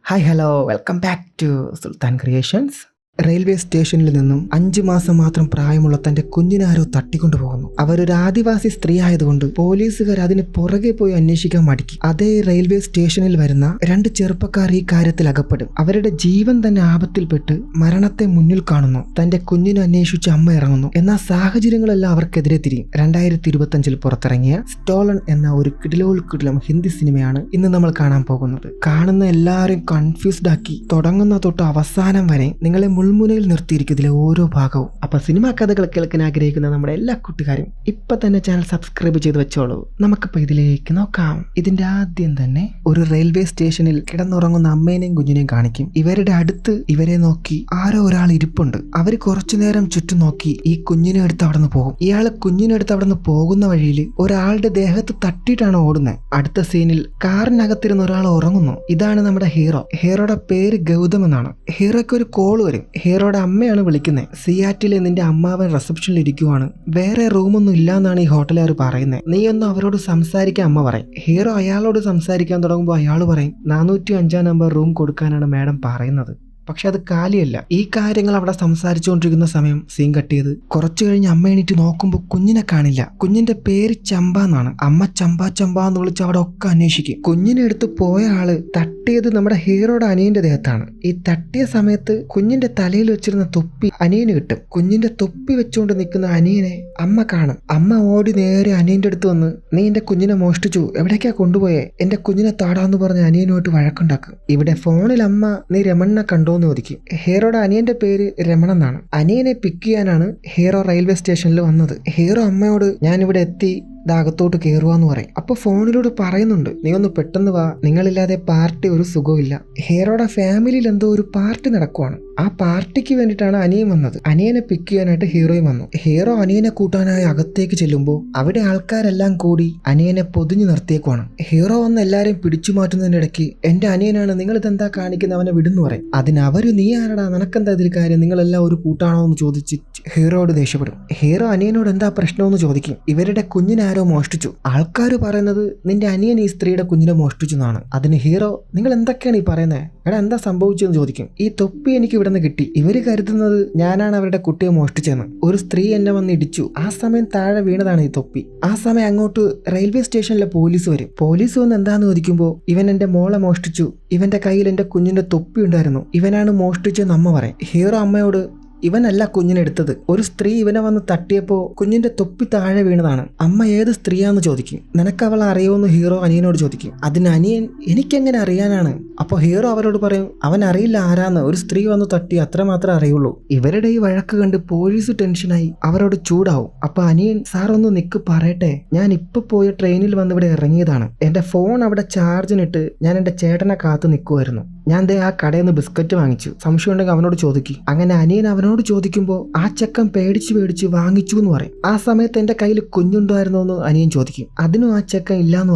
Hi hello welcome back to Sultan creations. Railway സ്റ്റേഷനിൽ നിന്നും 5 മാസം മാത്രം പ്രായമുള്ള തന്റെ കുഞ്ഞിനെ ആരോ തട്ടിക്കൊണ്ടുപോകുന്നു. അവരൊരു ആദിവാസി സ്ത്രീ ആയതുകൊണ്ട് പോലീസുകാർ അതിന് പുറകെ പോയി അന്വേഷിക്കാൻ മടിക്കും. അതേ റെയിൽവേ സ്റ്റേഷനിൽ വരുന്ന 2 ചെറുപ്പക്കാർ ഈ കാര്യത്തിൽ അകപ്പെടും. അവരുടെ ജീവൻ തന്നെ ആപത്തിൽപ്പെട്ട് മരണത്തെ മുന്നിൽ കാണുന്നു. തന്റെ കുഞ്ഞിനെ അന്വേഷിച്ച് അമ്മ ഇറങ്ങുന്നു. എന്നാൽ സാഹചര്യങ്ങളെല്ലാം അവർക്കെതിരെ തിരിയും. 2025 പുറത്തിറങ്ങിയ സ്റ്റോളൺ എന്ന ഒരു കിടിലം ഹിന്ദി സിനിമയാണ് ഇന്ന് നമ്മൾ കാണാൻ പോകുന്നത്. കാണുന്ന എല്ലാവരെയും കൺഫ്യൂസ്ഡ് ആക്കി തുടങ്ങുന്ന തൊട്ട് അവസാനം വരെ നിങ്ങളെ മുൾമുനയിൽ നിർത്തിയിരിക്കും ഇതിലെ ഓരോ ഭാഗവും. അപ്പൊ സിനിമാ കഥകൾ കേൾക്കാൻ ആഗ്രഹിക്കുന്ന നമ്മുടെ എല്ലാ കൂട്ടുകാരും ഇപ്പൊ തന്നെ ചാനൽ സബ്സ്ക്രൈബ് ചെയ്ത് വെച്ചോളൂ. നമുക്കിപ്പോ ഇതിലേക്ക് നോക്കാം. ഇതിന്റെ ആദ്യം തന്നെ ഒരു റെയിൽവേ സ്റ്റേഷനിൽ കിടന്നുറങ്ങുന്ന അമ്മേനെയും കുഞ്ഞിനെയും കാണിക്കും. ഇവരുടെ അടുത്ത് ഇവരെ നോക്കി ആരോ ഒരാൾ ഇരിപ്പുണ്ട്. അവര് കുറച്ചു നേരം ചുറ്റും നോക്കി ഈ കുഞ്ഞിനെ എടുത്ത് അവിടെ നിന്ന് പോകും. ഇയാള് കുഞ്ഞിനെ എടുത്ത് അവിടെ നിന്ന് പോകുന്ന വഴിയിൽ ഒരാളുടെ ദേഹത്ത് തട്ടിയിട്ടാണ് ഓടുന്നത്. അടുത്ത സീനിൽ കാറിനകത്തിരുന്ന ഒരാൾ ഉറങ്ങുന്നു. ഇതാണ് നമ്മുടെ ഹീറോ. ഹീറോയുടെ പേര് ഗൗതം എന്നാണ്. ഹീറോയ്ക്ക് ഒരു കോൾ വരും. ഹീറോയുടെ അമ്മയാണ് വിളിക്കുന്നത്. സിയാറ്റിലെ നിന്റെ അമ്മാവൻ റിസപ്ഷനിൽ ഇരിക്കുവാണ്, വേറെ റൂമൊന്നും ഇല്ലാന്നാണ് ഈ ഹോട്ടലുകാർ പറയുന്നത്, നീ ഒന്ന് അവരോട് സംസാരിക്കാൻ അമ്മ പറയും. ഹീറോ അയാളോട് സംസാരിക്കാൻ തുടങ്ങുമ്പോൾ അയാൾ പറയും 405 നമ്പർ റൂം കൊടുക്കാനാണ് മാഡം പറയുന്നത്. പക്ഷെ അത് കാലിയല്ല. ഈ കാര്യങ്ങൾ അവിടെ സംസാരിച്ചുകൊണ്ടിരിക്കുന്ന സമയം സീൻ കട്ട് ചെയ്ത് കുറച്ചു കഴിഞ്ഞ് അമ്മ എണീറ്റ് നോക്കുമ്പോൾ കുഞ്ഞിനെ കാണില്ല. കുഞ്ഞിന്റെ പേര് ചമ്പ എന്നാണ്. അമ്മ ചമ്പ എന്ന് വിളിച്ച് അവിടെ ഒക്കെ അന്വേഷിക്കും. കുഞ്ഞിനെ എടുത്ത് പോയ ആള് തട്ടിയത് നമ്മുടെ ഹീറോയുടെ അനിയന്റെ ദേഹത്താണ്. ഈ തട്ടിയ സമയത്ത് കുഞ്ഞിന്റെ തലയിൽ വെച്ചിരുന്ന തൊപ്പി അനിയന് കിട്ടും. കുഞ്ഞിന്റെ തൊപ്പി വെച്ചുകൊണ്ട് നിൽക്കുന്ന അനിയനെ അമ്മ കാണും. അമ്മ ഓടി നേരെ അനിയന്റെ അടുത്ത് വന്ന്, നീ എന്റെ കുഞ്ഞിനെ മോഷ്ടിച്ചു, എവിടേക്കാ കൊണ്ടുപോയേ, എന്റെ കുഞ്ഞിനെ താടാന്ന് പറഞ്ഞ് അനിയനുമായിട്ട് വഴക്കുണ്ടാക്കും. ഇവിടെ ഫോണിൽ അമ്മ നീ രമണ്ണനെ കണ്ടോ എന്ന് ചോദിക്കും. ഹീറോയുടെ അനിയന്റെ പേര് രമണ എന്നാണ്. അനിയനെ പിക്ക് ചെയ്യാനാണ് ഹീറോ റെയിൽവേ സ്റ്റേഷനിൽ വന്നത്. ഹീറോ അമ്മയോട് ഞാനിവിടെ എത്തി, അകത്തോട്ട് കയറുവാന്ന് പറയും. അപ്പൊ ഫോണിലൂടെ പറയുന്നുണ്ട്, നീ ഒന്ന് പെട്ടെന്ന് വാ, നിങ്ങളില്ലാതെ പാർട്ടി ഒരു സുഖമില്ല. ഹീറോയുടെ ഫാമിലിയിൽ എന്തോ ഒരു പാർട്ടി നടക്കുവാണ്. ആ പാർട്ടിക്ക് വേണ്ടിയിട്ടാണ് അനിയൻ വന്നത്. അനിയനെ പിക്ക് ചെയ്യാനായിട്ട് ഹീറോയും വന്നു. ഹീറോ അനിയനെ കൂട്ടാനായി അകത്തേക്ക് ചെല്ലുമ്പോൾ അവിടെ ആൾക്കാരെല്ലാം കൂടി അനിയനെ പൊതിഞ്ഞു നിർത്തിയേക്കുവാണ്. ഹീറോ വന്ന് എല്ലാരെയും പിടിച്ചു മാറ്റുന്നതിനിടയ്ക്ക് എന്റെ അനിയനാണ്, നിങ്ങൾ ഇതെന്താ കാണിക്കുന്ന, അവനെ വിടുന്നു പറയും. അതിനവര് നീ ആരടാ, നിനക്കെന്താ ഇതിൽ കാര്യം, നിങ്ങളെല്ലാം ഒരു കൂട്ടാണോ എന്ന് ചോദിച്ച് ഹീറോയോട് ദേഷ്യപ്പെടും. ഹീറോ അനിയനോട് എന്താ പ്രശ്നമെന്ന് ചോദിക്കും. ഇവരുടെ കുഞ്ഞിനെ ആരോ മോഷ്ടിച്ചു. ആൾക്കാർ പറയുന്നത് നിന്റെ അനിയൻ ഈ സ്ത്രീയുടെ കുഞ്ഞിനെ മോഷ്ടിച്ചു എന്നാണ്. അതിന് ഹീറോ നിങ്ങൾ എന്തൊക്കെയാണ് ഈ പറയുന്നത്, എടാ എന്താ സംഭവിച്ചതെന്ന് ചോദിക്കും. ഈ തൊപ്പി എനിക്ക് ഇവിടെ നിന്ന് കിട്ടി, ഇവര് കരുതുന്നത് ഞാനാണ് അവരുടെ കുട്ടിയെ മോഷ്ടിച്ചെന്ന്. ഒരു സ്ത്രീ എന്നെ വന്ന് ഇടിച്ചു, ആ സമയം താഴെ വീണതാണ് ഈ തൊപ്പി. ആ സമയം അങ്ങോട്ട് റെയിൽവേ സ്റ്റേഷനിലെ പോലീസ് വരും. പോലീസ് വന്ന് എന്താന്ന് ചോദിക്കുമ്പോൾ ഇവൻ എന്റെ മോളെ മോഷ്ടിച്ചു, ഇവന്റെ കയ്യിൽ എന്റെ കുഞ്ഞിന്റെ തൊപ്പി ഉണ്ടായിരുന്നു, ഇവനാണ് മോഷ്ടിച്ചെന്ന് അമ്മ പറയും. ഹീറോ അമ്മയോട് ഇവനല്ല കുഞ്ഞിനെടുത്തത്, ഒരു സ്ത്രീ ഇവനെ വന്ന് തട്ടിയപ്പോ കുഞ്ഞിന്റെ തൊപ്പി താഴെ വീണതാണ്. അമ്മ ഏത് സ്ത്രീയാന്ന് ചോദിക്കും. നിനക്ക് അവളെ അറിയുമെന്ന് ഹീറോ അനിയനോട് ചോദിക്കും. അതിന് അനിയൻ എനിക്കെങ്ങനെ അറിയാനാണ്. അപ്പോൾ ഹീറോ അവരോട് പറയും അവൻ അറിയില്ല ആരാന്ന്, ഒരു സ്ത്രീ വന്ന് തട്ടി, അത്ര മാത്രമേ അറിയുള്ളൂ. ഇവരുടെ ഈ വഴക്ക് കണ്ട് പോലീസ് ടെൻഷനായി അവരോട് ചൂടാവും. അപ്പൊ അനിയൻ സാർ ഒന്ന് നിക്ക് പറയട്ടെ, ഞാൻ ഇപ്പൊ പോയ ട്രെയിനിൽ വന്ന് ഇവിടെ ഇറങ്ങിയതാണ്, എന്റെ ഫോൺ അവിടെ ചാർജിനിട്ട് ഞാൻ എന്റെ ചേട്ടനെ കാത്തു നിൽക്കുമായിരുന്നു, ഞാൻ ദേ ആ കടയിൽ നിന്ന് ബിസ്ക്കറ്റ് വാങ്ങിച്ചു, സംശയം ഉണ്ടെങ്കിൽ അവനോട് ചോദിക്കും. അങ്ങനെ അനിയൻ അവനോട് ചോദിക്കുമ്പോൾ ആ ചെക്കൻ പേടിച്ച് വാങ്ങിച്ചു എന്ന് പറയും. ആ സമയത്ത് എന്റെ കയ്യിൽ കുഞ്ഞുണ്ടായിരുന്നോ എന്ന് അനിയൻ ചോദിക്കും. അതിനും ആ ചെക്കൻ ഇല്ലാന്ന്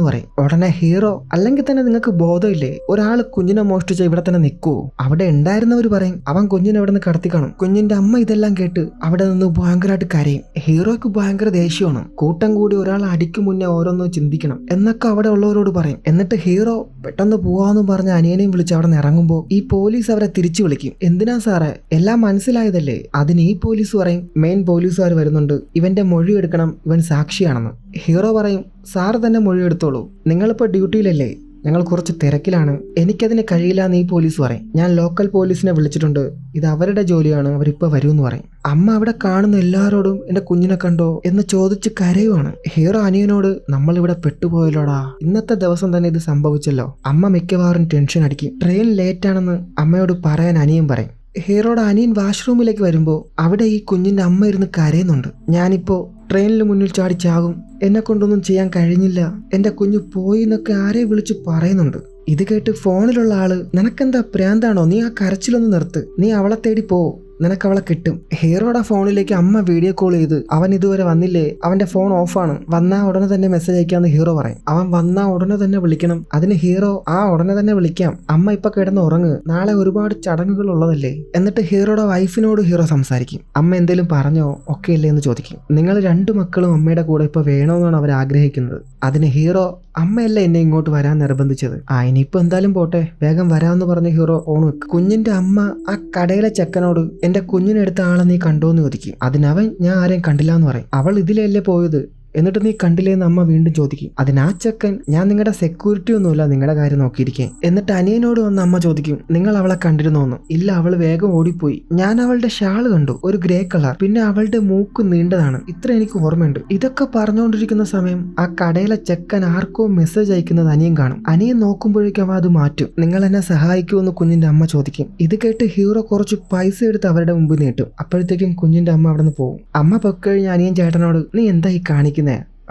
പറയും. ഉടനെ ഹീറോ അല്ലെങ്കിൽ തന്നെ നിങ്ങൾക്ക് ബോധമില്ലേ, ഒരാള് കുഞ്ഞിനെ മോഷ്ടിച്ച ഇവിടെ തന്നെ നിൽക്കുവോ, അവിടെ ഉണ്ടായിരുന്നവർ പറയും അവൻ കുഞ്ഞിനെ അവിടെ നിന്ന് കടത്തി കാണും. കുഞ്ഞിന്റെ അമ്മ ഇതെല്ലാം കേട്ട് അവിടെ നിന്ന് ഭയങ്കരമായിട്ട് കരയും. ഹീറോയ്ക്ക് ഭയങ്കര ദേഷ്യമാണ്. കൂട്ടം കൂടി ഒരാൾ അടിക്കും മുന്നേ ഓരോന്നും ചിന്തിക്കണം എന്നൊക്കെ അവിടെ ഉള്ളവരോട് പറയും. എന്നിട്ട് ഹീറോ പെട്ടെന്ന് പോവാന്ന് പറഞ്ഞ് അനിയനെയും വിളിച്ച് അവിടെ നിന്ന് ഇറങ്ങുമ്പോൾ ഈ പോലീസ് അവരെ തിരിച്ചു വിളിക്കും. എന്തിനാ സാറേ, എല്ലാം മനസ്സിലായതല്ലേ. അതിന് ഈ പോലീസ് പറയും മെയിൻ പോലീസുകാർ വരുന്നുണ്ട്, ഇവന്റെ മൊഴി എടുക്കണം, ഇവൻ സാക്ഷിയാണെന്ന്. ഹീറോ പറയും സാർ തന്നെ മൊഴി എടുത്തോളൂ, നിങ്ങളിപ്പോൾ ഡ്യൂട്ടിയിലല്ലേ, ഞങ്ങൾ കുറച്ച് തിരക്കിലാണ്, എനിക്കതിന് കഴിയില്ല എന്ന് ഈ പോലീസ് പറയും. ഞാൻ ലോക്കൽ പോലീസിനെ വിളിച്ചിട്ടുണ്ട്, ഇത് അവരുടെ ജോലിയാണ്, അവരിപ്പോൾ വരുമെന്ന് പറയും. അമ്മ അവിടെ കാണുന്ന എല്ലാവരോടും എന്റെ കുഞ്ഞിനെ കണ്ടോ എന്ന് ചോദിച്ച് കരയുവാണ്. ഹീറോ അനിയനോട് നമ്മളിവിടെ പെട്ടുപോയല്ലോടാ, ഇന്നത്തെ ദിവസം തന്നെ ഇത് സംഭവിച്ചല്ലോ. അമ്മ മിക്കവാറും ടെൻഷൻ അടിക്കും. ട്രെയിൻ ലേറ്റ് ആണെന്ന് അമ്മയോട് പറയാൻ അനിയൻ പറയും. ഹീറോയുടെ അനിയൻ വാഷ്റൂമിലേക്ക് വരുമ്പോൾ അവിടെ ഈ കുഞ്ഞിന്റെ അമ്മ ഇരുന്ന് കരയുന്നുണ്ട്. ഞാനിപ്പോ ട്രെയിനിൽ മുന്നിൽ ചാടി ചാകും, എന്നെ കൊണ്ടൊന്നും ചെയ്യാൻ കഴിഞ്ഞില്ല, എന്റെ കുഞ്ഞു പോയി എന്നൊക്കെ ആരെ വിളിച്ച് പറയുന്നുണ്ട്. ഇത് കേട്ട് ഫോണിലുള്ള ആള് നിനക്കെന്താ പ്രാന്താണോ, നീ ആ കരച്ചിലൊന്ന് നിർത്ത്, നീ അവളെ തേടി പോ, നിനക്ക് അവളെ കിട്ടും. ഹീറോയുടെ ഫോണിലേക്ക് അമ്മ വീഡിയോ കോൾ ചെയ്ത് അവൻ ഇതുവരെ വന്നില്ലേ, അവന്റെ ഫോൺ ഓഫാണ്, വന്നാ ഉടനെ തന്നെ മെസ്സേജ് അയക്കാന്ന് ഹീറോ പറയും. അവൻ വന്നാ ഉടനെ തന്നെ വിളിക്കണം. അതിന് ഹീറോ ഉടനെ തന്നെ വിളിക്കാം, അമ്മ ഇപ്പൊ കിടന്ന് ഉറങ്ങ്, നാളെ ഒരുപാട് ചടങ്ങുകൾ ഉള്ളതല്ലേ. എന്നിട്ട് ഹീറോയുടെ വൈഫിനോട് ഹീറോ സംസാരിക്കും. അമ്മ എന്തേലും പറഞ്ഞോ ഒക്കെ അല്ലേ എന്ന് ചോദിക്കും. നിങ്ങൾ 2 മക്കളും അമ്മയുടെ കൂടെ ഇപ്പൊ വേണമെന്നാണ് അവർ ആഗ്രഹിക്കുന്നത്. അതിന് ഹീറോ അമ്മയല്ല എന്നെ ഇങ്ങോട്ട് വരാൻ നിർബന്ധിച്ചത്. ഇനിയിപ്പോ എന്തായാലും പോട്ടെ, വേഗം വരാമെന്ന് പറഞ്ഞ ഹീറോ ഫോൺ വെക്കും. കുഞ്ഞിന്റെ അമ്മ ആ കടയിലെ ചെക്കനോട് എന്റെ കുഞ്ഞിനെടുത്ത ആളെ നീ കണ്ടോന്ന് ചോദിക്കും. അതിനവൻ ഞാൻ ആരെയും കണ്ടില്ല എന്ന് പറയും. അവൾ ഇതിലല്ലേ പോയത്, എന്നിട്ട് നീ കണ്ടില്ലേന്ന് അമ്മ വീണ്ടും ചോദിക്കും. അതിനാ ചെക്കൻ ഞാൻ നിങ്ങളുടെ സെക്യൂരിറ്റി ഒന്നുമില്ല, നിങ്ങളുടെ കാര്യം നോക്കിയിരിക്കേ. എന്നിട്ട് അനിയനോട് വന്ന് അമ്മ ചോദിക്കും, നിങ്ങൾ അവളെ കണ്ടിരുന്നോന്ന്. ഇല്ല, അവള് വേഗം ഓടിപ്പോയി. ഞാൻ അവളുടെ ഷാള് കണ്ടു, ഒരു ഗ്രേ കളർ, പിന്നെ അവളുടെ മൂക്ക് നീണ്ടതാണ്, ഇത്ര എനിക്ക് ഓർമ്മയുണ്ട്. ഇതൊക്കെ പറഞ്ഞുകൊണ്ടിരിക്കുന്ന സമയം ആ കടയിലെ ചെക്കൻ ആർക്കോ മെസ്സേജ് അയക്കുന്നത് അനിയൻ കാണും. അനിയൻ നോക്കുമ്പോഴേക്കും അവ അത് മാറ്റും. നിങ്ങൾ എന്നെ സഹായിക്കുമെന്ന് കുഞ്ഞിന്റെ അമ്മ ചോദിക്കും. ഇത് കേട്ട് ഹീറോ കുറച്ച് പൈസ എടുത്ത് അവരുടെ മുമ്പിൽ നീട്ടും. അപ്പോഴത്തേക്കും കുഞ്ഞിന്റെ അമ്മ അവിടെ നിന്ന് പോകും. അമ്മ പൊക്കഴിഞ്ഞ അനിയൻ ചേട്ടനോട്, നീ എന്താ ഈ കാണിക്കുന്നത്,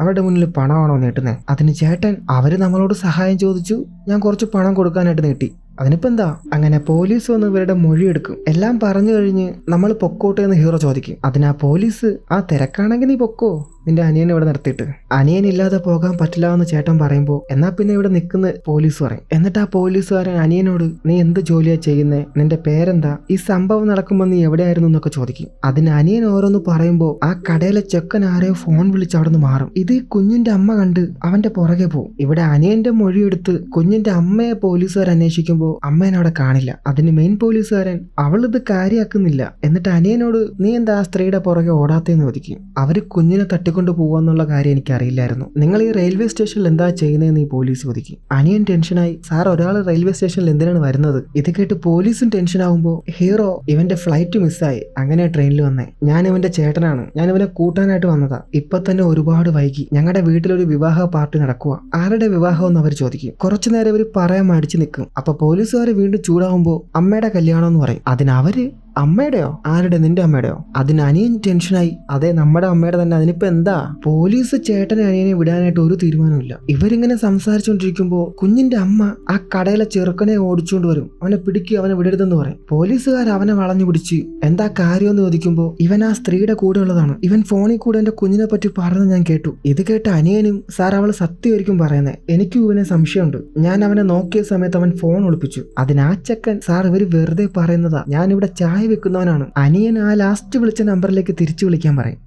അവരുടെ മുന്നിൽ പണമാണോ നീട്ടുന്നേ? അതിന് ചേട്ടൻ, അവര് നമ്മളോട് സഹായം ചോദിച്ചു, ഞാൻ കുറച്ച് പണം കൊടുക്കാനായിട്ട് നീട്ടി, അതിനിപ്പോ എന്താ. അങ്ങനെ പോലീസ് വന്ന് ഇവരുടെ മൊഴിയെടുക്കും. എല്ലാം പറഞ്ഞു കഴിഞ്ഞ് നമ്മൾ പൊക്കോട്ടെ എന്ന് ഹീറോ ചോദിക്കും. അതിനാ പോലീസ്, തിരക്കാണെങ്കിൽ നീ പൊക്കോ, നിന്റെ അനിയനെ ഇവിടെ നിർത്തിയിട്ട്. അനിയനില്ലാതെ പോകാൻ പറ്റില്ല എന്ന് ചേട്ടൻ പറയുമ്പോൾ, എന്നാ പിന്നെ ഇവിടെ നിൽക്കുന്ന പോലീസ് പറയും. എന്നിട്ട് ആ പോലീസുകാരൻ അനിയനോട്, നീ എന്ത് ജോലിയാ ചെയ്യുന്നേ, നിന്റെ പേരെന്താ, ഈ സംഭവം നടക്കുമ്പോൾ നീ എവിടെയായിരുന്നു എന്നൊക്കെ ചോദിക്കും. അതിന് അനിയൻ ഓരോന്ന് പറയുമ്പോൾ ആ കടയിലെ ചെക്കൻ ആരെയോ ഫോൺ വിളിച്ച് അവിടെ നിന്ന് മാറും. ഇത് കുഞ്ഞിന്റെ അമ്മ കണ്ട് അവന്റെ പുറകെ പോകും. ഇവിടെ അനിയന്റെ മൊഴിയെടുത്ത് കുഞ്ഞിന്റെ അമ്മയെ പോലീസുകാർ അന്വേഷിക്കുമ്പോൾ അമ്മേനെ അവിടെ കാണില്ല. അതിന് മെയിൻ പോലീസുകാരൻ അവളിത് കാര്യാക്കുന്നില്ല. എന്നിട്ട് അനിയനോട്, നീ എന്താ ആ സ്ത്രീയുടെ പുറകെ ഓടാത്തേന്ന് ചോദിക്കും. അവര് കുഞ്ഞിനെ തട്ടിക്കൊണ്ട് പോവാന്നുള്ള കാര്യം എനിക്ക് അറിയില്ലായിരുന്നു. നിങ്ങൾ ഈ റെയിൽവേ സ്റ്റേഷനിൽ എന്താ ചെയ്യുന്നതെന്ന് ഈ പോലീസ് ചോദിക്കും. അനിയൻ ടെൻഷനായി, സാർ ഒരാൾ റെയിൽവേ സ്റ്റേഷനിൽ എന്തിനാണ് വരുന്നത്? ഇത് കേട്ട് പോലീസും ടെൻഷനാവുമ്പോൾ ഹീറോ, ഇവന്റെ ഫ്ലൈറ്റ് മിസ്സായി, അങ്ങനെ ട്രെയിനിൽ വന്നേ, ഞാൻ ഇവന്റെ ചേട്ടനാണ്, ഞാൻ ഇവനെ കൂട്ടാനായിട്ട് വന്നതാ, ഇപ്പൊ തന്നെ ഒരുപാട് വൈകി, ഞങ്ങളുടെ വീട്ടിലൊരു വിവാഹ പാർട്ടി നടക്കുക, ആരുടെ വിവാഹം എന്ന് അവർ ചോദിക്കും. കുറച്ചു നേരം ഇവർ പറയാൻ മടിച്ചു നിൽക്കും. അപ്പൊ പോലീസുകാര് വീണ്ടും ചൂടാവുമ്പോൾ അമ്മയുടെ കല്യാണം എന്ന് പറയും. അതിനവര്, അമ്മയുടെയോ? ആരുടെ? നിന്റെ അമ്മയുടെയോ? അതിന് അനിയൻ ടെൻഷനായി, അതെ നമ്മുടെ അമ്മയുടെ തന്നെ, അതിനിപ്പോ എന്താ? പോലീസ് ചേട്ടനെ അനിയനെ വിടാനായിട്ട് ഒരു തീരുമാനമില്ല. ഇവരിങ്ങനെ സംസാരിച്ചുകൊണ്ടിരിക്കുമ്പോൾ കുഞ്ഞിന്റെ അമ്മ ആ കടയിലെ ചെറുക്കനെ ഓടിച്ചുകൊണ്ട് വരും. അവനെ പിടിക്കുക, അവനെ വിടരുതെന്ന് പറയും. പോലീസുകാർ അവനെ വളഞ്ഞു പിടിച്ച് എന്താ കാര്യമെന്ന് ചോദിക്കുമ്പോൾ, ഇവൻ ആ സ്ത്രീയുടെ കൂടെ ഉള്ളതാണ്, ഇവൻ ഫോണിൽ കൂടെ എന്റെ കുഞ്ഞിനെ പറ്റി പറഞ്ഞ് ഞാൻ കേട്ടു. ഇത് കേട്ട അനിയനും, സാർ അവൾ സത്യമായിരിക്കും പറയുന്നത്, എനിക്കും ഇവനെ സംശയമുണ്ട്, ഞാൻ അവനെ നോക്കിയ സമയത്ത് അവൻ ഫോൺ ഒളിപ്പിച്ചു. അതിനാ ചെക്കൻ, സാർ ഇവര് വെറുതെ പറയുന്നതാ, ഞാനിവിടെ ചായ വെക്കുന്നവനാണ്. അനിയൻ ആ ലാസ്റ്റ് വിളിച്ച നമ്പറിലേക്ക് തിരിച്ചു വിളിക്കാൻ പറയും.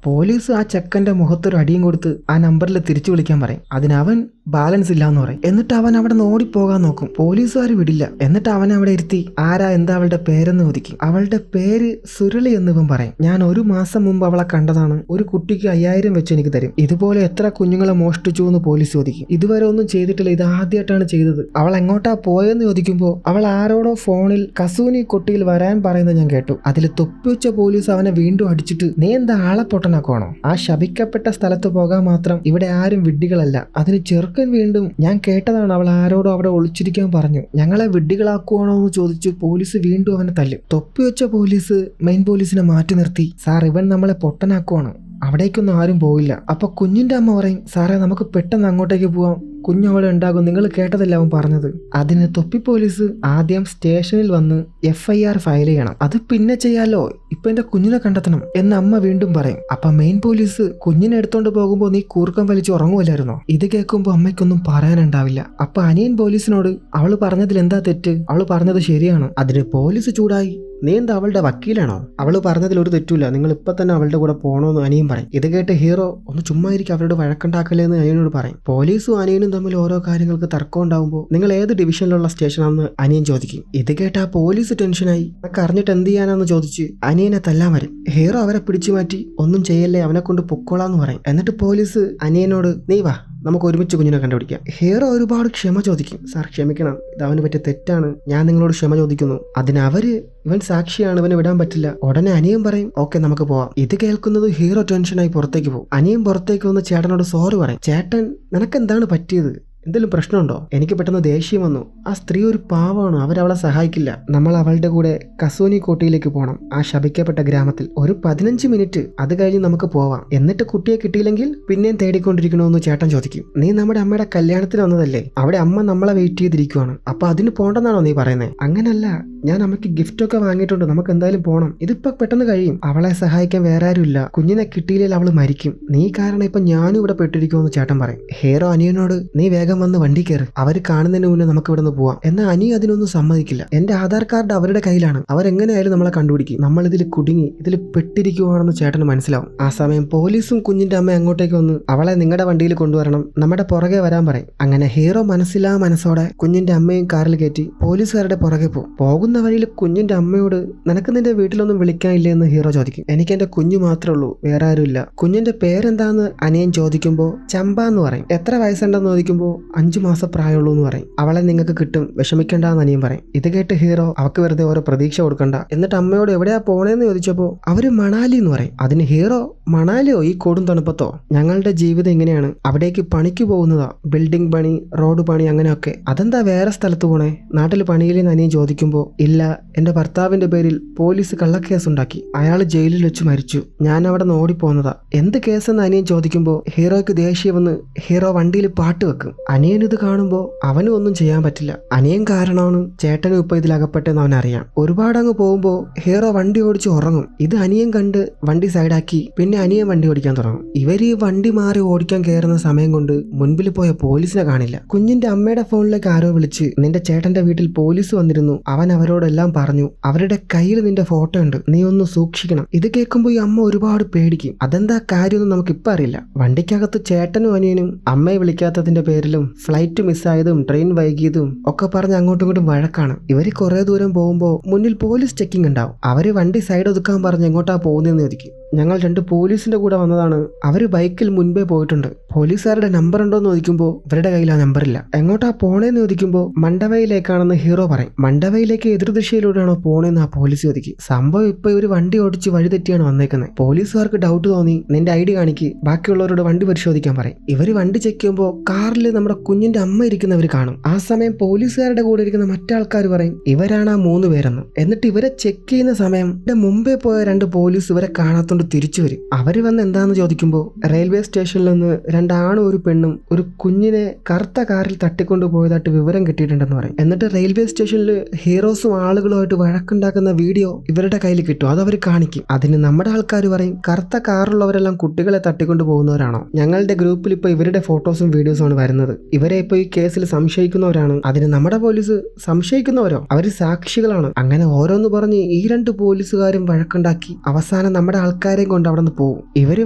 പോലീസ് ആ ചെക്കന്റെ മുഖത്തൊരു അടിയും കൊടുത്ത് ആ നമ്പറിൽ തിരിച്ചു വിളിക്കാൻ പറയും. അതിനവൻ ബാലൻസ് ഇല്ല എന്ന് പറയും. എന്നിട്ട് അവൻ അവിടെ നിന്ന് ഓടിപ്പോകാൻ നോക്കും. പോലീസുകാർ വിടില്ല. എന്നിട്ട് അവൻ അവിടെ ഇരുത്തി, ആരാ, എന്താ അവളുടെ പേരെന്ന് ചോദിക്കും. അവളുടെ പേര് സുരളി എന്നിവൻ പറയും. ഞാൻ 1 മാസം മുമ്പ് അവളെ കണ്ടതാണ്, ഒരു കുട്ടിക്ക് 5000 വെച്ച് എനിക്ക് തരും, ഇതുപോലെ എത്ര കുഞ്ഞുങ്ങളെ മോഷ്ടിച്ചു എന്ന് പോലീസ് ചോദിക്കും. ഇതുവരെ ഒന്നും ചെയ്തിട്ടില്ല, ഇത് ആദ്യമായിട്ടാണ് ചെയ്തത്. അവൾ എങ്ങോട്ടാ പോയെന്ന് ചോദിക്കുമ്പോൾ അവൾ ആരോടോ ഫോണിൽ കസൂനി കൊട്ടിയിൽ വരാൻ പറയുന്നത് ഞാൻ കേട്ടു. അതിൽ തൊപ്പിവെച്ച പോലീസ് അവനെ വീണ്ടും അടിച്ചിട്ട്, നീ എന്താ ആളെ പൊട്ടനാക്കുവാണോ, ആ ശപിക്കപ്പെട്ട സ്ഥലത്ത് പോകാൻ മാത്രം ഇവിടെ ആരും വിഡ്ഢികളല്ല. അതിന് ചെറുക്കൻ വീണ്ടും, ഞാൻ കേട്ടതാണ് അവൾ ആരോടോ അവിടെ ഒളിച്ചിരിക്കാൻ പറഞ്ഞു, ഞങ്ങളെ വിഡ്ഢികളാക്കുവാണോ എന്ന് ചോദിച്ച് പോലീസ് വീണ്ടും അവനെ തല്ലും. തൊപ്പിവെച്ച പോലീസ് മെയിൻ പോലീസിനെ മാറ്റി നിർത്തി, സാർ ഇവൻ നമ്മളെ പൊട്ടനാക്കുവാണ്, അവിടേക്കൊന്നും ആരും പോയില്ല. അപ്പൊ കുഞ്ഞിന്റെ അമ്മ പറയും, സാറേ നമുക്ക് പെട്ടെന്ന് അങ്ങോട്ടേക്ക് പോവാം, കുഞ്ഞവിടെ ഉണ്ടാകും, നിങ്ങൾ കേട്ടതല്ല അവൻ പറഞ്ഞത്. അതിന് തൊപ്പി പോലീസ് ആദ്യം സ്റ്റേഷനിൽ വന്ന് FIR ഫയൽ ചെയ്യണം, അത് പിന്നെ ചെയ്യാലോ, ഇപ്പൊ എന്റെ കുഞ്ഞിനെ കണ്ടെത്തണം എന്ന് അമ്മ വീണ്ടും പറയും. അപ്പൊ മെയിൻ പോലീസ്, കുഞ്ഞിനെ എടുത്തോണ്ട് പോകുമ്പോ നീ കൂർക്കം വലിച്ച് ഉറങ്ങുമല്ലായിരുന്നോ? ഇത് കേൾക്കുമ്പോ അമ്മയ്ക്കൊന്നും പറയാനുണ്ടാവില്ല. അപ്പൊ അനിയൻ പോലീസിനോട്, അവള് പറഞ്ഞതിൽ എന്താ തെറ്റ്, അവള് പറഞ്ഞത് ശരിയാണ്. അതിന് പോലീസ് ചൂടായി, നീ എന്താ അവളുടെ വക്കീലാണോ, അവള് പറഞ്ഞതിൽ ഒരു തെറ്റില്ല, നിങ്ങൾ ഇപ്പൊ തന്നെ അവളുടെ കൂടെ പോണോന്ന് അനിയൻ പറയും. ഇത് കേട്ട് ഹീറോ, ഒന്ന് ചുമ്മാ ഇരിക്കും, അവരോട് വഴക്കുണ്ടാക്കല്ലേ എന്ന് അനിയനോട് പറയും. പോലീസും അനിയനും തമ്മിൽ ഓരോ കാര്യങ്ങൾക്ക് തർക്കം ഉണ്ടാവുമ്പോൾ നിങ്ങൾ ഏത് ഡിവിഷനിലുള്ള സ്റ്റേഷനാണെന്ന് അനിയൻ ചോദിക്കും. ഇത് കേട്ട് ആ പോലീസ് ടെൻഷനായി, അതൊക്കെ അറിഞ്ഞിട്ട് എന്ത് ചെയ്യാനാന്ന് ചോദിച്ച് അനിയനെ തല്ലാൻ വരും. ഹീറോ അവരെ പിടിച്ചു മാറ്റി, ഒന്നും ചെയ്യല്ലേ, അവനെ കൊണ്ട് പൊക്കോളാന്ന് പറയും. എന്നിട്ട് പോലീസ് അനിയനോട്, നീ വാ നമുക്ക് ഒരുമിച്ച് കുഞ്ഞിനെ കണ്ടുപിടിക്കാം. ഹീറോ ഒരുപാട് ക്ഷമ ചോദിക്കും. സാർ ക്ഷമിക്കണം, ഇത് അവന് പറ്റിയ തെറ്റാണ്, ഞാൻ നിങ്ങളോട് ക്ഷമ ചോദിക്കുന്നു. അതിനവര്, ഇവൻ സാക്ഷിയാണ്, ഇവന് വിടാൻ പറ്റില്ല. ഉടനെ അനിയൻ പറയും, ഓക്കെ നമുക്ക് പോവാം. ഇത് കേൾക്കുന്നത് ഹീറോ ടെൻഷനായി പുറത്തേക്ക് പോകും. അനിയൻ പുറത്തേക്ക് വന്ന് ചേട്ടനോട് സോറി പറയും. ചേട്ടൻ, നിനക്കെന്താണ് പറ്റിയത്, എന്തെങ്കിലും പ്രശ്നമുണ്ടോ? എനിക്ക് പെട്ടെന്ന് ദേഷ്യം വന്നു, ആ സ്ത്രീ ഒരു പാവമാണ്, അവരവളെ സഹായിക്കില്ല, നമ്മൾ അവളുടെ കൂടെ കസൂനി കോട്ടയിലേക്ക് പോകണം, ആ ശപിക്കപ്പെട്ട ഗ്രാമത്തിൽ, ഒരു 15 മിനിറ്റ്, അത് കഴിഞ്ഞ് നമുക്ക് പോവാം, എന്നിട്ട് കുട്ടിയെ കിട്ടിയില്ലെങ്കിൽ പിന്നെയും തേടിക്കൊണ്ടിരിക്കണമെന്ന് ചേട്ടൻ ചോദിക്കും. നീ നമ്മുടെ അമ്മയുടെ കല്യാണത്തിന് വന്നതല്ലേ, അവിടെ അമ്മ നമ്മളെ വെയിറ്റ് ചെയ്തിരിക്കുവാണ്, അപ്പൊ അതിന് പോണ്ടെന്നാണോ നീ പറയുന്നത്? അങ്ങനല്ല, ഞാൻ അമ്മയ്ക്ക് ഗിഫ്റ്റ് ഒക്കെ വാങ്ങിയിട്ടുണ്ട്, നമുക്ക് എന്തായാലും പോകണം, ഇതിപ്പോ പെട്ടെന്ന് കഴിയും, അവളെ സഹായിക്കാൻ വേറെ ആരും ഇല്ല, കുഞ്ഞിനെ കിട്ടിയില്ലെങ്കിൽ അവള് മരിക്കും, നീ കാരണം ഇപ്പൊ ഞാനും ഇവിടെ പെട്ടിരിക്കുമെന്ന് ചേട്ടൻ പറയും. ഹീറോ അനിയനോട്, നീ വേഗം വേഗം വന്ന് വണ്ടി കയറി, അവര് കാണുന്നതിന് മുന്നേ നമുക്ക് ഇവിടെ നിന്ന് പോവാം. എന്നാൽ അനി അതിനൊന്നും സമ്മതിക്കില്ല. എന്റെ ആധാർ കാർഡ് അവരുടെ കയ്യിലാണ്, അവരെങ്ങനെയായാലും നമ്മളെ കണ്ടുപിടിക്കും, നമ്മൾ ഇതിൽ കുടുങ്ങി ഇതിൽ പെട്ടിരിക്കുവാണെന്ന് ചേട്ടന് മനസ്സിലാവും. ആ സമയം പോലീസും കുഞ്ഞിന്റെ അമ്മ അങ്ങോട്ടേക്ക് വന്ന് അവളെ നിങ്ങളുടെ വണ്ടിയിൽ കൊണ്ടുവരണം, നമ്മുടെ പുറകെ വരാൻ പറയും. അങ്ങനെ ഹീറോ മനസ്സിലാ മനസ്സോടെ കുഞ്ഞിന്റെ അമ്മയും കാറിൽ കയറ്റി പോലീസുകാരുടെ പുറകെ പോകുന്ന വഴിയിൽ കുഞ്ഞിന്റെ അമ്മയോട് നിനക്ക് നിന്റെ വീട്ടിലൊന്നും വിളിക്കാനില്ലേ എന്ന് ഹീറോ ചോദിക്കും. എനിക്ക് എന്റെ കുഞ്ഞു മാത്രമേ ഉള്ളൂ, വേറെ ആരുമില്ല. കുഞ്ഞിന്റെ പേരെന്താന്ന് അനിയൻ ചോദിക്കുമ്പോൾ ചമ്പ എന്ന് പറയും. എത്ര വയസ്സുണ്ടെന്ന് ചോദിക്കുമ്പോൾ 5 മാസം പ്രായമുള്ളൂ എന്ന് പറയും. അവളെ നിങ്ങൾക്ക് കിട്ടും, വിഷമിക്കണ്ടെന്ന് അനിയൻ പറയും. ഇത് കേട്ട് ഹീറോ അവക്ക് വെറുതെ ഓരോ പ്രതീക്ഷ കൊടുക്കണ്ട. എന്നിട്ട് അമ്മയോട് എവിടെയാ പോണേന്ന് ചോദിച്ചപ്പോൾ അവര് മണാലി എന്ന് പറയും. അതിന് ഹീറോ മണാലിയോ ഈ കൊടും തണുപ്പത്തോ, ഞങ്ങളുടെ ജീവിതം ഇങ്ങനെയാണ്, അവിടേക്ക് പണിക്ക് പോകുന്നതാ, ബിൽഡിംഗ് പണി, റോഡ് പണി, അങ്ങനെയൊക്കെ. അതെന്താ വേറെ സ്ഥലത്ത് പോണേ, നാട്ടിൽ പണിയിലെന്ന് അനിയൻ ചോദിക്കുമ്പോൾ ഇല്ല, എന്റെ ഭർത്താവിന്റെ പേരിൽ പോലീസ് കള്ളക്കേസ് ഉണ്ടാക്കി, അയാൾ ജയിലിൽ വെച്ച് മരിച്ചു, ഞാൻ അവിടെ നിന്ന് ഓടിപ്പോന്നതാ. എന്ത് കേസെന്ന് അനിയൻ ചോദിക്കുമ്പോൾ ഹീറോയ്ക്ക് ദേഷ്യം വന്ന് ഹീറോ വണ്ടിയിൽ പാട്ട് വെക്കും. അനിയൻ ഇത് കാണുമ്പോൾ അവനും ഒന്നും ചെയ്യാൻ പറ്റില്ല. അനിയൻ കാരണമാണ് ചേട്ടനും ഇപ്പൊ ഇതിൽ അകപ്പെട്ടെന്ന് അവനറിയാം. ഒരുപാട് അങ്ങ് പോകുമ്പോൾ ഹീറോ വണ്ടി ഓടിച്ച് ഉറങ്ങും. ഇത് അനിയൻ കണ്ട് വണ്ടി സൈഡാക്കി പിന്നെ അനിയൻ വണ്ടി ഓടിക്കാൻ തുടങ്ങും. ഇവർ ഈ വണ്ടി മാറി ഓടിക്കാൻ കയറുന്ന സമയം കൊണ്ട് മുൻപിൽ പോയ പോലീസിനെ കാണില്ല. കുഞ്ഞിന്റെ അമ്മയുടെ ഫോണിലേക്ക് ആരോ വിളിച്ച് നിന്റെ ചേട്ടന്റെ വീട്ടിൽ പോലീസ് വന്നിരുന്നു, അവൻ അവരോടെല്ലാം പറഞ്ഞു, അവരുടെ കയ്യിൽ നിന്റെ ഫോട്ടോ ഉണ്ട്, നീ ഒന്ന് സൂക്ഷിക്കണം. ഇത് കേൾക്കുമ്പോൾ ഈ അമ്മ ഒരുപാട് പേടിക്കും. അതെന്താ കാര്യമൊന്നും നമുക്കിപ്പോൾ അറിയില്ല. വണ്ടിക്കകത്ത് ചേട്ടനും അനിയനും അമ്മയെ വിളിക്കാത്തതിന്റെ പേരിലും ഫ്ലൈറ്റ് മിസ്സായതും ട്രെയിൻ വൈകിയതും ഒക്കെ പറഞ്ഞ് അങ്ങോട്ടും ഇങ്ങോട്ടും വഴക്കാണ്. ഇവര് കുറെ ദൂരം പോകുമ്പോൾ മുന്നിൽ പോലീസ് ചെക്കിംഗ് ഉണ്ടാവും. അവര് വണ്ടി സൈഡ് ഒതുക്കാൻ പറഞ്ഞ് എങ്ങോട്ടാ പോകുന്നതെന്ന് ചോദിക്കും. ഞങ്ങൾ 2 പോലീസിന്റെ കൂടെ വന്നതാണ്, അവര് ബൈക്കിൽ മുൻപേ പോയിട്ടുണ്ട്. പോലീസുകാരുടെ നമ്പർ ഉണ്ടോ എന്ന് ചോദിക്കുമ്പോൾ ഇവരുടെ കയ്യിൽ ആ നമ്പറില്ല. എങ്ങോട്ടാ പോണേന്ന് ചോദിക്കുമ്പോൾ മണ്ടവയിലേക്കാണെന്ന് ഹീറോ പറയും. മണ്ടവയിലേക്ക് എതിർദിശയിലൂടെയാണോ പോണേന്ന് ആ പോലീസ് ചോദിക്കും. സംഭവം ഇപ്പൊ ഇവര് വണ്ടി ഓടിച്ച് വഴി തെറ്റിയാണ് വന്നേക്കുന്നത്. പോലീസുകാർക്ക് ഡൗട്ട് തോന്നി നിന്റെ ID കാണിക്ക്, ബാക്കിയുള്ളവരോട് വണ്ടി പരിശോധിക്കാൻ പറയും. ഇവര് വണ്ടി ചെക്ക് ചെയ്യുമ്പോൾ കാറിൽ നമ്മുടെ കുഞ്ഞിന്റെ അമ്മ ഇരിക്കുന്നവർ കാണും. ആ സമയം പോലീസുകാരുടെ കൂടെ ഇരിക്കുന്ന മറ്റാൾക്കാർ പറയും ഇവരാണ് ആ 3 പേരെന്ന്. എന്നിട്ട് ഇവരെ ചെക്ക് ചെയ്യുന്ന സമയം മുമ്പേ പോയ 2 പോലീസ് ഇവരെ കാണാത്തോണ്ട് തിരിച്ചു വരും. അവര് വന്ന് എന്താന്ന് ചോദിക്കുമ്പോൾ റെയിൽവേ സ്റ്റേഷനിൽ നിന്ന് 2 ആണും 1 പെണ്ണും ഒരു കുഞ്ഞിനെ കറുത്ത കാറിൽ തട്ടിക്കൊണ്ടു പോയതായിട്ട് വിവരം കിട്ടിയിട്ടുണ്ടെന്ന് പറയും. എന്നിട്ട് റെയിൽവേ സ്റ്റേഷനിൽ ഹീറോസും ആളുകളുമായിട്ട് വഴക്കുണ്ടാക്കുന്ന വീഡിയോ ഇവരുടെ കയ്യിൽ കിട്ടും. അത് അവർ കാണിക്കും. അതിന് നമ്മുടെ ആൾക്കാർ പറയും കറുത്ത കാറുള്ളവരെല്ലാം കുട്ടികളെ തട്ടിക്കൊണ്ടു പോകുന്നവരാണോ, ഞങ്ങളുടെ ഗ്രൂപ്പിൽ ഇപ്പൊ ഇവരുടെ ഫോട്ടോസും വീഡിയോസും ആണ് വരുന്നത്, ഇവരെ ഇപ്പൊ ഈ കേസിൽ സംശയിക്കുന്നവരാണ്. അതിന് നമ്മുടെ പോലീസ് സംശയിക്കുന്നവരോ, അവര് സാക്ഷികളാണ്. അങ്ങനെ ഓരോന്ന് പറഞ്ഞ് ഈ 2 പോലീസുകാരും വഴക്കുണ്ടാക്കി അവസാനം നമ്മുടെ ആൾക്കാരെയും കൊണ്ട് അവിടെ നിന്ന് പോകും. ഇവര്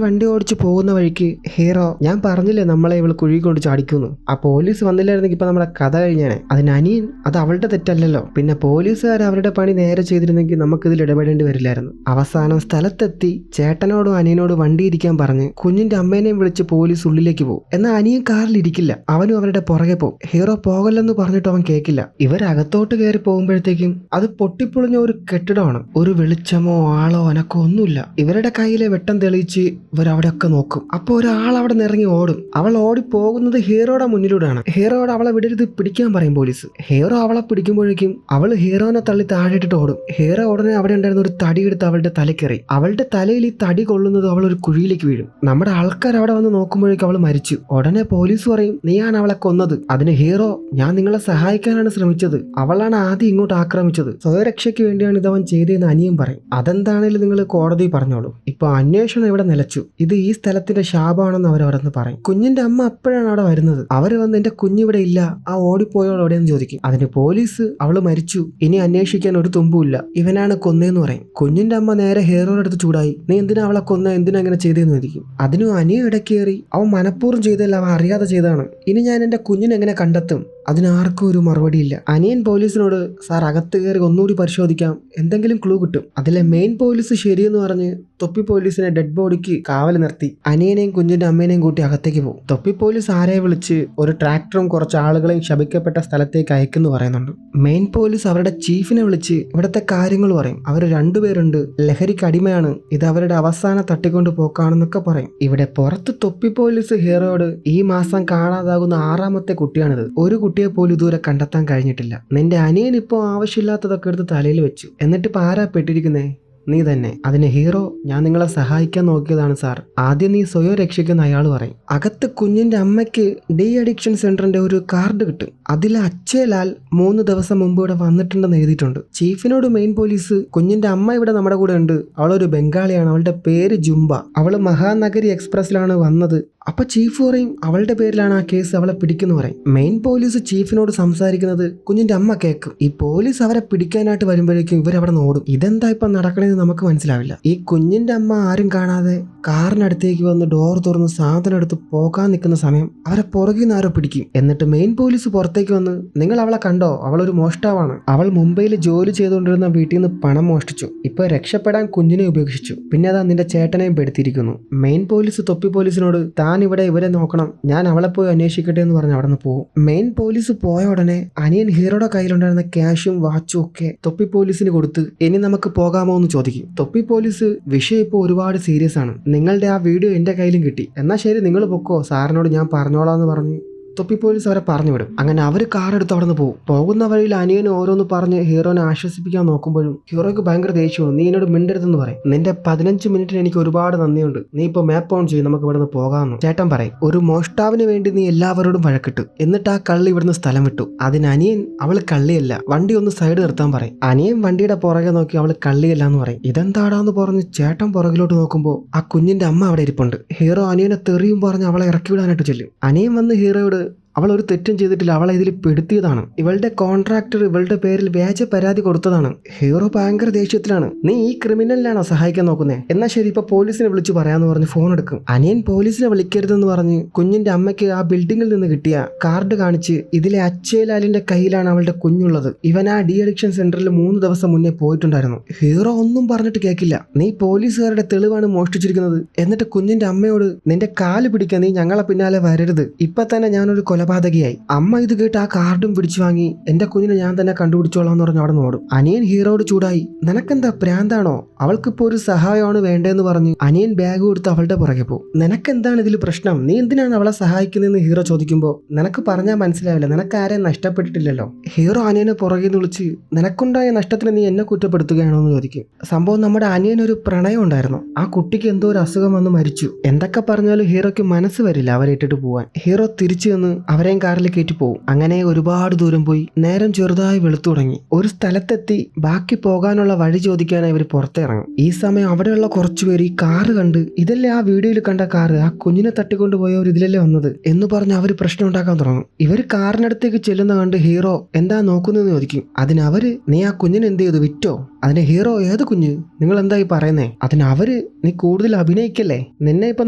വണ്ടി ഓടിച്ച് പോകുന്ന വഴിക്ക് ഹീറോ ഞാൻ പറഞ്ഞില്ലേ നമ്മളെ ഇവള് കുഴി കൊണ്ട് ചാടിക്കുന്നു, ആ പോലീസ് വന്നില്ലായിരുന്നെങ്കിൽ ഇപ്പൊ നമ്മുടെ കഥ കഴിഞ്ഞാണ്. അതിന് അനിയൻ അത് അവളുടെ തെറ്റല്ലല്ലോ, പിന്നെ പോലീസുകാർ അവരുടെ പണി നേരെ ചെയ്തിരുന്നെങ്കിൽ നമുക്കിതിൽ ഇടപെടേണ്ടി വരില്ലായിരുന്നു. അവസാനം സ്ഥലത്തെത്തി ചേട്ടനോടും അനിയനോടും വണ്ടി ഇരിക്കാൻ പറഞ്ഞ് കുഞ്ഞിന്റെ അമ്മേനെയും വിളിച്ച് പോലീസ് ഉള്ളിലേക്ക് പോകും. എന്നാൽ അനിയൻ കാറിൽ ഇരിക്കില്ല, അവനും അവരുടെ പുറകെ പോകും. ഹീറോ പോകല്ലെന്ന് പറഞ്ഞിട്ട് അവൻ കേൾക്കില്ല. ഇവരകത്തോട്ട് കയറി പോകുമ്പോഴത്തേക്കും അത് പൊട്ടിപ്പൊളിഞ്ഞ ഒരു കെട്ടിടമാണ്. ഒരു വെളിച്ചമോ ആളോ അനക്കോ ഒന്നുമില്ല. ഇവരുടെ കയ്യിലെ വെട്ടം തെളിയിച്ച് ഇവരവിടെയൊക്കെ നോക്കും. അപ്പോൾ ഒരാൾ അവിടെ നിന്ന് ഇറങ്ങി ഓടും. അവൾ ഓടി പോകുന്നത് ഹീറോയുടെ മുന്നിലൂടെയാണ്. ഹീറോയോട് അവളെ വിടരുത്, പിടിക്കാൻ പറയും പോലീസ്. ഹീറോ അവളെ പിടിക്കുമ്പോഴേക്കും അവൾ ഹീറോനെ തള്ളി താഴെയിട്ടിട്ട് ഓടും. ഹീറോ ഉടനെ അവിടെ ഉണ്ടായിരുന്ന ഒരു തടി എടുത്ത് അവളുടെ തലക്കേറി. അവളുടെ തലയിൽ ഈ തടി കൊള്ളുന്നത് അവൾ ഒരു കുഴിയിലേക്ക് വീഴും. നമ്മുടെ ആൾക്കാർ അവിടെ വന്ന് നോക്കുമ്പോഴേക്കും അവൾ മരിച്ചു. ഉടനെ പോലീസ് പറയും നീയാണ് അവളെ കൊന്നത്. അതിന് ഹീറോ ഞാൻ നിങ്ങളെ സഹായിക്കാനാണ് ശ്രമിച്ചത്, അവളാണ് ആദ്യം ഇങ്ങോട്ട് ആക്രമിച്ചത്, സ്വയരക്ഷയ്ക്ക് വേണ്ടിയാണ് ഇതവൻ ചെയ്തതെന്ന് അനിയൻ പറയും. അതെന്താണേലും നിങ്ങൾ കോടതി പറഞ്ഞോളൂ, ഇപ്പൊ അന്വേഷണം ഇവിടെ നിലച്ചു, ഇത് ഈ സ്ഥലത്തിന്റെ ശാപമാണെന്ന് അവരവിടെ നിന്ന് പറയും. കുഞ്ഞിന്റെ അമ്മ അപ്പോഴാണ് അവിടെ വരുന്നത്. അവര് വന്ന് എന്റെ കുഞ്ഞിവിടെ ഇല്ല, ആ ഓടിപ്പോയോൾ എവിടെയെന്ന് ചോദിക്കും. അതിന് പോലീസ് അവള് മരിച്ചു, ഇനി അന്വേഷിക്കാൻ ഒരു തുമ്പുമില്ല, ഇവനാണ് കൊന്നേന്ന് പറയും. കുഞ്ഞിന്റെ അമ്മ നേരെ ഹീറോയുടെ അടുത്ത് ചൂടായി നീ എന്തിനാ അവളെ കൊന്ന, എന്തിനാ അങ്ങനെ ചെയ്തതെന്ന് ചോദിക്കും. അതിനും അനിയ ഇടക്കേറി അവൻ മനഃപൂർവ്വം ചെയ്തല്ല, അവൻ അറിയാതെ ചെയ്തതാണ്, ഇനി ഞാൻ എന്റെ കുഞ്ഞിനെ എങ്ങനെ കണ്ടെത്തും, അതിനാർക്കും ഒരു മറുപടിയില്ല. അനിയൻ പോലീസിനോട് സാർ അകത്ത് കയറി ഒന്നുകൂടി പരിശോധിക്കാം, എന്തെങ്കിലും ക്ലൂ കിട്ടും. അതിലെ മെയിൻ പോലീസ് ശരിയെന്ന് പറഞ്ഞ് തൊപ്പി പോലീസിനെ ഡെഡ് ബോഡിക്ക് കാവൽ നിർത്തി അനിയനെയും കുഞ്ഞിന്റെ അമ്മേനെയും കൂട്ടി അകത്തേക്ക് പോകും. തൊപ്പി പോലീസ് ആരെ വിളിച്ച് ഒരു ട്രാക്ടറും കുറച്ച് ആളുകളെയും ശപിക്കപ്പെട്ട സ്ഥലത്തേക്ക് അയക്കുന്നു പറയുന്നുണ്ട്. മെയിൻ പോലീസ് അവരുടെ ചീഫിനെ വിളിച്ച് ഇവിടുത്തെ കാര്യങ്ങൾ പറയും. അവർ 2 പേരുണ്ട്, ലഹരിക്ക് അടിമയാണ്, ഇത് അവരുടെ അവസാന തട്ടിക്കൊണ്ട് പോക്കാണെന്നൊക്കെ പറയും. ഇവിടെ പുറത്ത് തൊപ്പി പോലീസ് ഹീറോയോട് ഈ മാസം കാണാതാകുന്ന 6ാമത്തെ കുട്ടിയാണിത്, ഒരു കുട്ടിയെ പോലും ഇതുവരെ കണ്ടെത്താൻ കഴിഞ്ഞിട്ടില്ല, നിന്റെ അനിയൻ ഇപ്പോൾ ആവശ്യമില്ലാത്തതൊക്കെ എടുത്ത് തലയിൽ വെച്ചു, എന്നിട്ട് പാരാ പെട്ടിരിക്കുന്നേ, നീ തന്നെ. അതിന് ഹീറോ, ഞാൻ നിങ്ങളെ സഹായിക്കാൻ നോക്കിയതാണ് സാർ. ആദ്യം നീ സ്വയം രക്ഷിക്കുന്ന അയാൾ പറയും. അകത്ത് കുഞ്ഞിന്റെ അമ്മയ്ക്ക് ഡി അഡിക്ഷൻ സെന്ററിന്റെ ഒരു കാർഡ് കിട്ടും. അതിൽ അക്ഷയ് ലാൽ 3 ദിവസം മുമ്പ് ഇവിടെ വന്നിട്ടുണ്ടെന്ന് എഴുതിയിട്ടുണ്ട്. ചീഫിനോട് മെയിൻ പോലീസ്, കുഞ്ഞിന്റെ അമ്മ ഇവിടെ നമ്മുടെ കൂടെ ഉണ്ട്, അവളൊരു ബംഗാളിയാണ്, അവളുടെ പേര് ജുംബ, അവള് മഹാനഗരി എക്സ്പ്രസിലാണ് വന്നത്. അപ്പൊ ചീഫ് പറയും അവളുടെ പേരിലാണ് ആ കേസ്, അവളെ പിടിക്കുന്നു പറയും. മെയിൻ പോലീസ് ചീഫിനോട് സംസാരിക്കുന്നത് കുഞ്ഞിന്റെ അമ്മ കേൾക്കും. ഈ പോലീസ് അവരെ പിടിക്കാനായിട്ട് വരുമ്പോഴേക്കും ഇവരവിടെ ഓടും. ഇതെന്താ ഇപ്പൊ നടക്കണേന്ന് നമുക്ക് മനസ്സിലാവില്ല. ഈ കുഞ്ഞിന്റെ അമ്മ ആരും കാണാതെ കാറിനടുത്തേക്ക് വന്ന് ഡോർ തുറന്ന് സാധനം എടുത്ത് പോകാൻ നിൽക്കുന്ന സമയം അവരെ പുറകിൽ നിന്ന് ആരോ പിടിക്കും. എന്നിട്ട് മെയിൻ പോലീസ് പുറത്തേക്ക് വന്ന്, നിങ്ങൾ അവളെ കണ്ടോ, അവളൊരു മോഷ്ടാവാണ്, അവൾ മുംബൈയിൽ ജോലി ചെയ്തുകൊണ്ടിരുന്ന വീട്ടിൽ നിന്ന് പണം മോഷ്ടിച്ചു, ഇപ്പൊ രക്ഷപ്പെടാൻ കുഞ്ഞിനെ ഉപേക്ഷിച്ചു, പിന്നെ അതാ നിന്റെ ചേട്ടനെയും പെടുത്തിയിരിക്കുന്നു. മെയിൻ പോലീസ് തൊപ്പി പോലീസിനോട്, താൻ ഇവിടെ ഇവരെ നോക്കണം, ഞാൻ അവളെ പോയി അന്വേഷിക്കട്ടെ എന്ന് പറഞ്ഞ് അവിടെ നിന്ന് പോകും. മെയിൻ പോലീസ് പോയ ഉടനെ അനിയൻ ഹീറോയുടെ കയ്യിലുണ്ടായിരുന്ന ക്യാഷും വാച്ചും ഒക്കെ തൊപ്പി പോലീസിന് കൊടുത്ത്, ഇനി നമുക്ക് പോകാമോ എന്ന് ചോദിക്കും. തൊപ്പി പോലീസ്, വിഷയം ഇപ്പോൾ ഒരുപാട് സീരിയസ് ആണ്, നിങ്ങളുടെ ആ വീഡിയോ എന്റെ കയ്യിലും കിട്ടി, എന്നാ ശരി നിങ്ങൾ പൊക്കോ, സാറിനോട് ഞാൻ പറഞ്ഞോളാം എന്ന് പറഞ്ഞു തൊപ്പി പോലീസ് അവരെ പറഞ്ഞു വിടും. അങ്ങനെ അവർ കാർ എടുത്ത് അവിടെ നിന്ന് പോകും. പോകുന്ന വഴിയിൽ അനിയന് ഓരോന്ന് പറഞ്ഞ് ഹീറോനെ ആശ്വസിപ്പിക്കാൻ നോക്കുമ്പോഴും ഹീറോയ്ക്ക് ഭയങ്കര ദേഷ്യവും, നീ എന്നോട് മിണ്ടരുതെന്ന് പറയും. നിന്റെ 15 മിനിറ്റിന് എനിക്ക് ഒരുപാട് നന്ദിയുണ്ട്, നീ ഇപ്പോൾ മാപ്പ് ഓൺ ചെയ്യും, നമുക്ക് ഇവിടുന്ന് പോകാമെന്ന്. ചേട്ടൻ പറയും, ഒരു മോഷ്ടാവിന് വേണ്ടി നീ എല്ലാവരോടും വഴക്കിട്ടു, എന്നിട്ട് ആ കള്ളി ഇവിടുന്ന് സ്ഥലം വിട്ടു. അതിന് അനിയൻ, അവള് കള്ളിയല്ല, വണ്ടി ഒന്ന് സൈഡ് നിർത്താൻ പറയും. അനിയൻ വണ്ടിയുടെ പുറകെ നോക്കി, അവള് കള്ളിയല്ല എന്ന് പറയും. ഇതെന്താടാന്ന് പറഞ്ഞ് ചേട്ടൻ പുറകിലോട്ട് നോക്കുമ്പോൾ ആ കുഞ്ഞിന്റെ അമ്മ അവിടെ ഇരിപ്പുണ്ട്. ഹീറോ അനിയനെ തെറിയും പറഞ്ഞ് അവളെ ഇറക്കി വിടാനായിട്ട് ചെല്ലും. അനിയൻ വന്ന് ഹീറോയോട്, അവൾ ഒരു തെറ്റും ചെയ്തിട്ടില്ല, അവളെ ഇതിൽ പെടുത്തിയതാണ്, ഇവളുടെ കോൺട്രാക്ടർ ഇവളുടെ പേരിൽ വ്യാജ പരാതി കൊടുത്തതാണ്. ഹീറോ ഭയങ്കര ദേഷ്യത്തിലാണ്, നീ ഈ ക്രിമിനലിനാണോ സഹായിക്കാൻ നോക്കുന്നേ, എന്നാ ശരി ഇപ്പൊ പോലീസിനെ വിളിച്ചു പറയാന്ന് പറഞ്ഞ് ഫോൺ എടുക്കും. അനിയൻ പോലീസിനെ വിളിക്കരുതെന്ന് പറഞ്ഞ് കുഞ്ഞിന്റെ അമ്മയ്ക്ക് ആ ബിൽഡിങ്ങിൽ നിന്ന് കിട്ടിയ കാർഡ് കാണിച്ച്, ഇതിലെ അക്ഷയ് ലാലിന്റെ കയ്യിലാണ് അവളുടെ കുഞ്ഞുള്ളത്, ഇവൻ ആ ഡി അഡിക്ഷൻ സെന്ററിൽ 3 ദിവസം മുന്നേ പോയിട്ടുണ്ടായിരുന്നു. ഹീറോ ഒന്നും പറഞ്ഞിട്ട് കേൾക്കില്ല, നീ പോലീസുകാരുടെ തെളിവാണ് മോഷ്ടിച്ചിരിക്കുന്നത്, എന്നിട്ട് കുഞ്ഞിന്റെ അമ്മയോട്, നിന്റെ കാല് പിടിക്കാൻ നീ ഞങ്ങളെ പിന്നാലെ വരരുത്, ഇപ്പൊ തന്നെ ഞാനൊരു കൊലപാതകയായി. അമ്മ ഇത് കേട്ട് ആ കാർഡും പിടിച്ചു വാങ്ങി, എന്റെ കുഞ്ഞിനെ ഞാൻ തന്നെ കണ്ടുപിടിച്ചോളാം എന്ന് പറഞ്ഞ് അവിടെ നോടും. അനിയൻ ഹീറോയോട് ചൂടായി, നിനക്കെന്താ പ്രാന്താണോ, അവൾക്കിപ്പോ ഒരു സഹായമാണ് വേണ്ടതെന്ന് പറഞ്ഞ് അനിയൻ ബാഗ് കൊടുത്ത് അവളുടെ പുറകെ പോകും. നിനക്കെന്താണ് ഇതിൽ പ്രശ്നം, നീ എന്തിനാണ് അവളെ സഹായിക്കുന്നതെന്ന് ഹീറോ ചോദിക്കുമ്പോൾ, നിനക്ക് പറഞ്ഞാൽ മനസ്സിലാവില്ല, നിനക്ക് ആരെയും നഷ്ടപ്പെട്ടിട്ടില്ലല്ലോ. ഹീറോ അനിയനെ പുറകെ വിളിച്ച്, നിനക്കുണ്ടായ നഷ്ടത്തിന് നീ എന്നെ കുറ്റപ്പെടുത്തുകയാണോ എന്ന് ചോദിക്കും. സംഭവം നമ്മുടെ അനിയൻ ഒരു പ്രണയം ഉണ്ടായിരുന്നു, ആ കുട്ടിക്ക് എന്തോ ഒരു അസുഖം വന്ന് മരിച്ചു. എന്തൊക്കെ പറഞ്ഞാലും ഹീറോയ്ക്ക് മനസ്സ് വരില്ല അവരെ ഇട്ടിട്ട് പോവാൻ. ഹീറോ തിരിച്ചു വന്ന് അവരെയും കാറിൽ കയറ്റി പോകും. അങ്ങനെ ഒരുപാട് ദൂരം പോയി നേരം ചെറുതായി വെളുത്തു തുടങ്ങി. ഒരു സ്ഥലത്തെത്തി ബാക്കി പോകാനുള്ള വഴി ചോദിക്കാനായി ഇവർ പുറത്തിറങ്ങും. ഈ സമയം അവിടെയുള്ള കുറച്ചുപേർ ഈ കാറ് കണ്ട്, ഇതല്ലേ ആ വീഡിയോയിൽ കണ്ട കാറ്, ആ കുഞ്ഞിനെ തട്ടിക്കൊണ്ടുപോയവർ ഇതിലല്ലേ വന്നത് എന്ന് പറഞ്ഞ് അവർ പ്രശ്നം ഉണ്ടാക്കാൻ തുടങ്ങും. ഇവർ കാറിനടുത്തേക്ക് ചെല്ലുന്ന കണ്ട് ഹീറോ എന്താ നോക്കുന്നതെന്ന് ചോദിക്കും. അതിന് അവര്, നീ ആ കുഞ്ഞിനെ എന്ത് ചെയ്തു, വിറ്റോ? അതിന് ഹീറോ, ഏത് കുഞ്ഞ്, നിങ്ങൾ എന്തായി പറയുന്നേ? അതിന് അവര്, നീ കൂടുതൽ അഭിനയിക്കല്ലേ, നിന്നെ ഇപ്പൊ